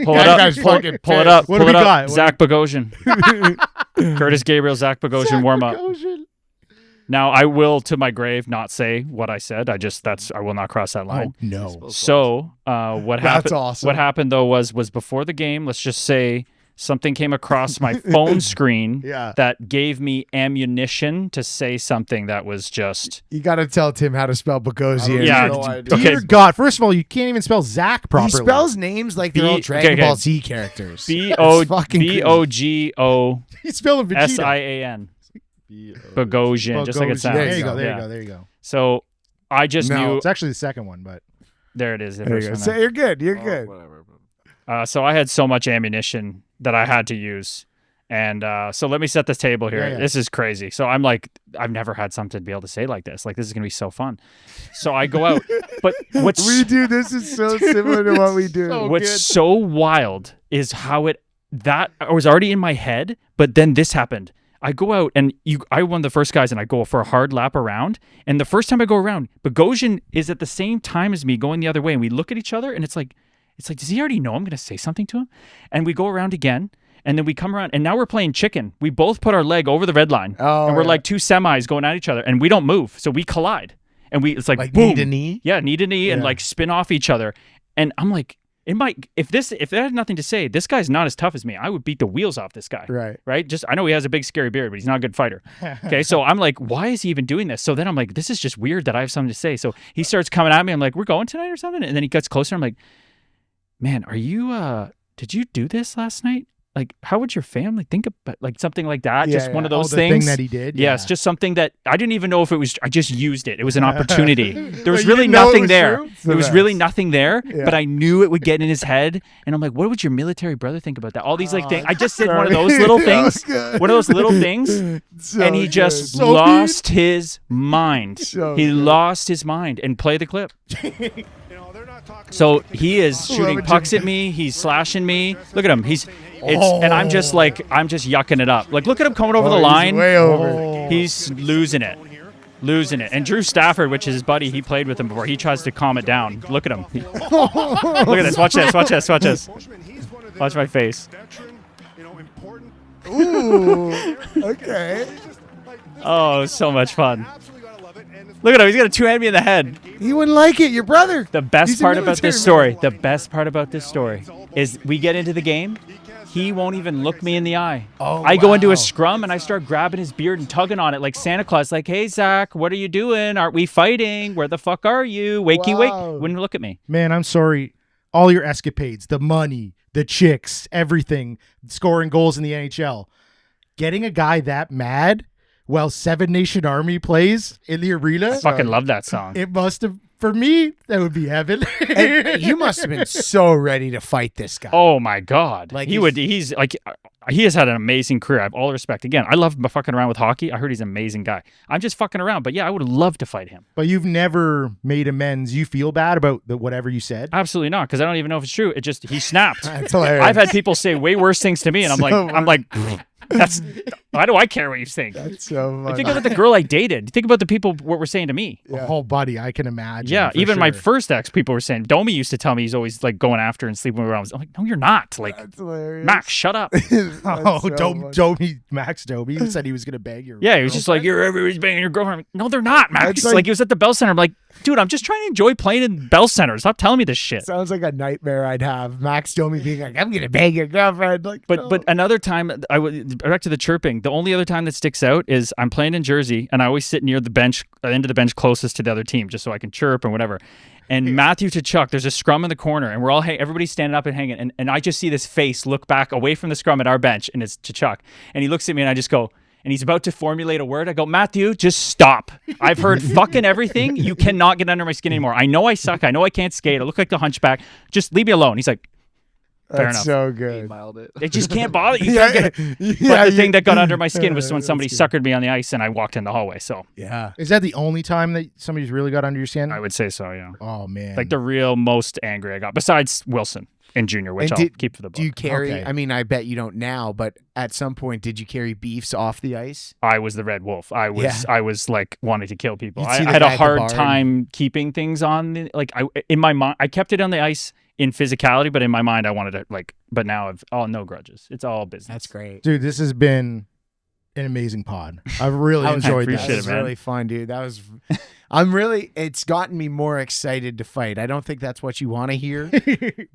Pull it up. Pull it up. What do Pull we it up. got? Zach Bogosian. Kurtis Gabriel, Zach Bogosian warm up. Now I will, to my grave, not say what I said. I will not cross that line. Oh, no. So what happened? That's awesome. What happened though was before the game. Let's just say something came across my phone screen that gave me ammunition to say something that was just. You got to tell Tim how to spell Bogosian. Yeah. No Dear God, first of all, you can't even spell Zach properly. He spells names like they're all Dragon Ball Z characters. Bogosian. He's spelling Vegeta. Sian. Bogosian, just like it sounds. There you go. Yeah. There you go. So I just knew. It's actually the second one, but There it is. The There you first go. one So there. you're good. You're good. Whatever. So I had so much ammunition that I had to use. And so let me set the table here. Yeah. This is crazy. So I'm like, I've never had something to be able to say like this. Like, this is going to be so fun. So I go out. But what's We do. This is so similar to what we do. what's so wild is how I was already in my head, but then this happened. I go out and I won the first guys and I go for a hard lap around. And the first time I go around, Bogosian is at the same time as me going the other way. And we look at each other and it's like, does he already know I'm going to say something to him? And we go around again. And then we come around, and now we're playing chicken. We both put our leg over the red line, and we're like 2 semis going at each other, and we don't move, so we collide, and it's like boom, knee to knee. yeah, knee to knee, and like spin off each other. And I'm like, if it had nothing to say, this guy's not as tough as me. I would beat the wheels off this guy, right? Just I know he has a big scary beard, but he's not a good fighter. Okay, so I'm like, why is he even doing this? So then I'm like, this is just weird that I have something to say. So he starts coming at me. I'm like, we're going tonight or something, and then he gets closer. I'm like, man, are you? Did you do this last night? like, how would your family think about like something like that? Yeah, Just one of those the things thing that he did. Yes, just something that I didn't even know if it was. I just used it. It was an opportunity. There was But you really didn't know it nothing was there. true? There was really nothing there, Yeah. but I knew it would get in his head. And I'm like, what would your military brother think about that? All these like things. I just did one of those little things. One of those little things. And he just lost his mind. He lost his mind. And play the clip. So he is shooting pucks at me. He's slashing me. Look at him. And I'm just yucking it up. Like, look at him coming over the line. Way over. He's losing it. And Drew Stafford, which is his buddy, he played with him before. He tries to calm it down. Look at him. Look at this. Watch this. Watch my face. Ooh. Okay. Oh, so much fun. Look at him. He's going to two-hand me in the head. He wouldn't like it. Your brother. The best He's a part about this military story, is we get into the game. He won't even look me in the eye. Oh, I go into wow. a scrum and I start grabbing his beard and tugging on it like Santa Claus. Like, hey, Zach, what are you doing? Aren't we fighting? Where the fuck are you? Wakey, wake. Wouldn't look at me. Man, I'm sorry. All your escapades, the money, the chicks, everything, scoring goals in the NHL. Getting a guy that mad while Seven Nation Army plays in the arena. I fucking love that song. It must have, for me, that would be heaven. And you must have been so ready to fight this guy. Oh my God. Like He's like, he has had an amazing career. I have all the respect. Again, I love fucking around with hockey. I heard he's an amazing guy. I'm just fucking around. But yeah, I would love to fight him. But you've never made amends. You feel bad about whatever you said? Absolutely not. Because I don't even know if it's true. It just, he snapped. That's hilarious. I've had people say way worse things to me. And I'm like, that's, why do I care what you think? That's so funny. Think about the girl I dated. Think about the people what were saying to me. Yeah. Oh, buddy, I can imagine. Yeah, for even my sure. first ex, people were saying. Domi used to tell me he's always like going after and sleeping around. I'm like, no, you're not. Like, That's hilarious. Max, shut up. Oh, so Max Doby said he was going to beg your Yeah, he was just like, everybody's banging your girlfriend. I'm like, no, they're not, Max. That's Like, he was at the Bell Center. I'm like, dude, I'm just trying to enjoy playing in Bell Center. Stop telling me this shit. Sounds like a nightmare I'd have. Max Domi being like, I'm gonna bang your girlfriend. Like, But another time, back to the chirping. The only other time that sticks out is I'm playing in Jersey, and I always sit near the bench, end of the bench closest to the other team, just so I can chirp and whatever. And Matthew to Chuck, there's a scrum in the corner, and we're all everybody's standing up and hanging, and I just see this face look back away from the scrum at our bench, and it's to Chuck, and he looks at me, and I just go. And he's about to formulate a word. I go, Matthew, just stop. I've heard fucking everything. You cannot get under my skin anymore. I know I suck. I know I can't skate. I look like the hunchback. Just leave me alone. He's like, fair that's enough. so good. It just can't bother you. Yeah, Can't get it. But the thing that got under my skin was when somebody that's good. suckered me on the ice and I walked in the hallway. So Yeah. Is that the only time that somebody's really got under your skin? I would say so, yeah. Oh, man. Like the real most angry I got, besides Wilson in junior, which And I'll keep for the book. Do you carry? Okay. I mean, I bet you don't now, but at some point, did you carry beefs off the ice? I was the Red Wolf. I was like wanting to kill people. You'd I see the had guy a at the hard bar time keeping things on. In my mind, I kept it on the ice in physicality, but in my mind, I wanted to But now I've no grudges. It's all business. That's great. Dude, this has been an amazing pod. I've really enjoyed appreciate That it, was man. really fun, dude. That was. It's gotten me more excited to fight. I don't think that's what you want to hear,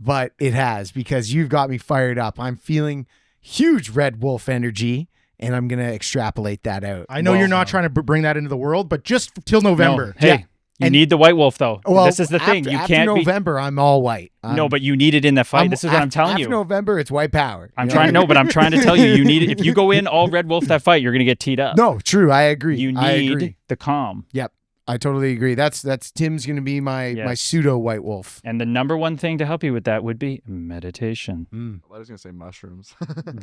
but it has because you've got me fired up. I'm feeling huge Red Wolf energy, and I'm gonna extrapolate that out. I know you're not trying to bring that into the world, but just till November. No. Hey, Yeah. you And- need the White Wolf though. Well, This is the thing. You after can't be. November. I'm all white. No, but you need it in the fight. This is what I'm telling after you. November, it's white power. I'm You know? trying. No, but I'm trying to tell you. You need it. If you go in all Red Wolf that fight, you're gonna get teed up. No, true. I agree. You I agree. need the calm. Yep, I totally agree. That's Tim's gonna be my Yes. pseudo White Wolf. And the number one thing to help you with that would be meditation. I was gonna say mushrooms.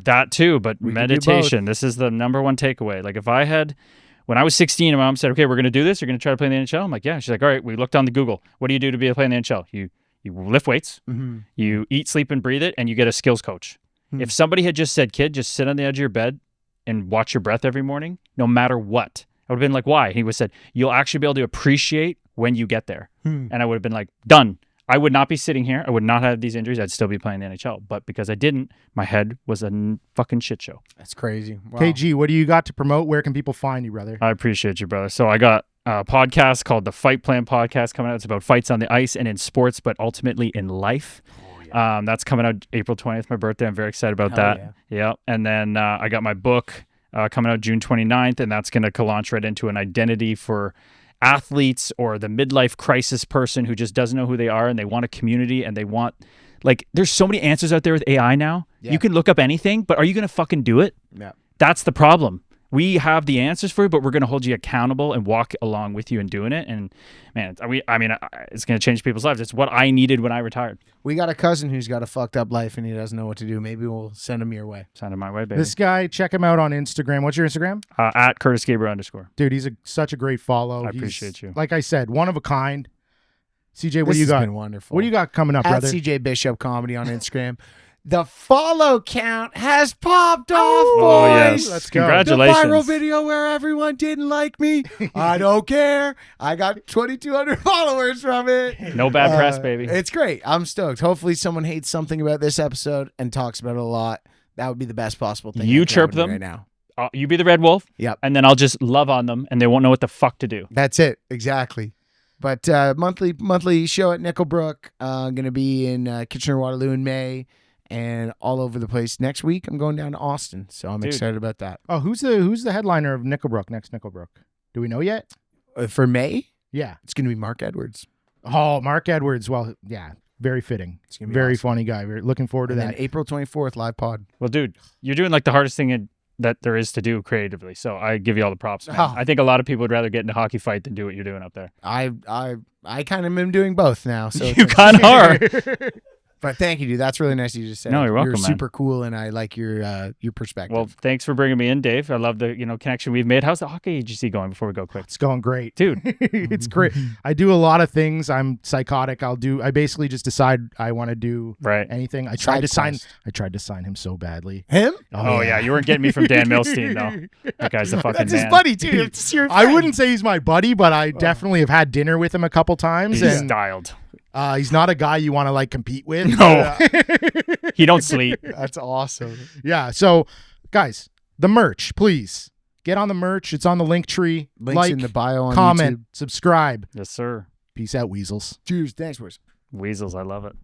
That too, but We can do meditation. This is the number one takeaway. Like if I had, when I was 16, my mom said, "Okay, we're going to do this. You're going to try to play in the NHL." I'm like, "Yeah." She's like, "All right." We looked on the Google. What do you do to be a player in the NHL? You lift weights, you eat, sleep, and breathe it, and you get a skills coach. If somebody had just said, "Kid, just sit on the edge of your bed and watch your breath every morning, no matter what," I would have been like, "Why?" He would said, "You'll actually be able to appreciate when you get there," and I would have been like, "Done." I would not be sitting here. I would not have these injuries. I'd still be playing the NHL. But because I didn't, my head was a fucking shit show. That's crazy. Wow. KG, what do you got to promote? Where can people find you, brother? I appreciate you, brother. So I got a podcast called the Fight Plan Podcast coming out. It's about fights on the ice and in sports, but ultimately in life. That's coming out April 20th, my birthday. I'm very excited about Hell that. Yeah. And then I got my book coming out June 29th, and that's going to launch right into an identity for athletes or the midlife crisis person who just doesn't know who they are and they want a community and they want, there's so many answers out there with AI now. Yeah. You can look up anything, but are you going to fucking do it? Yeah. That's the problem. We have the answers for it, but we're going to hold you accountable and walk along with you in doing it. And man, it's going to change people's lives. It's what I needed when I retired. We got a cousin who's got a fucked up life and he doesn't know what to do. Maybe we'll send him your way. Send it my way, baby. This guy, check him out on Instagram. What's your Instagram? At Kurtis Gabriel _. Dude, he's such a great follow. I He's, appreciate you. Like I said, one of a kind. CJ, what This do you has got? been wonderful. What do you got coming up, At brother? CJ Bishop Comedy on Instagram. The follow count has popped off, Oh, boys. yes. Let's go. The Congratulations. viral video where everyone didn't like me. I don't care. I got 2,200 followers from it. No bad press, baby. It's great. I'm stoked. Hopefully someone hates something about this episode and talks about it a lot. That would be the best possible thing. You that can chirp happen them. right now. You be the red wolf. Yep. And then I'll just love on them and they won't know what the fuck to do. That's it. Exactly. But monthly show at Nickelbrook. Going to be in Kitchener-Waterloo in May. And all over the place. Next week, I'm going down to Austin, so I'm excited about that. Oh, who's the headliner of Nickelbrook, next Nickelbrook? Do we know yet? For May, Yeah. it's going to be Mark Edwards. Oh, Mark Edwards. Well, yeah, very fitting. It's gonna be Very awesome. funny guy. We're looking forward to And that. then April 24th, live pod. Well, dude, you're doing like the hardest thing that there is to do creatively. So I give you all the props, man. Oh. I think a lot of people would rather get into a hockey fight than do what you're doing up there. I kind of am doing both now. So You kind of are. But thank you, dude. That's really nice of you to say. No, you're welcome, You're man. super cool, and I like your perspective. Well, thanks for bringing me in, Dave. I love the connection we've made. How's the hockey agency going before we go quick? It's going great. Dude, It's great. I do a lot of things. I'm psychotic. I basically just decide I want to do right. anything. I Side tried to sign him so badly. him? Oh, yeah. You weren't getting me from Dan Milstein, though. That guy's the fucking That's his man. buddy too. It's your I friend. wouldn't say he's my buddy, but I definitely have had dinner with him a couple times, He's and dialed. he's not a guy you want to like compete with. No. He don't sleep. That's awesome. Yeah. So, guys, the merch, please get on the merch. It's on the link tree. Links like, in the bio on comment, YouTube. subscribe. Yes, sir. Peace out, weasels. Cheers. Thanks, boys. Weasels, I love it.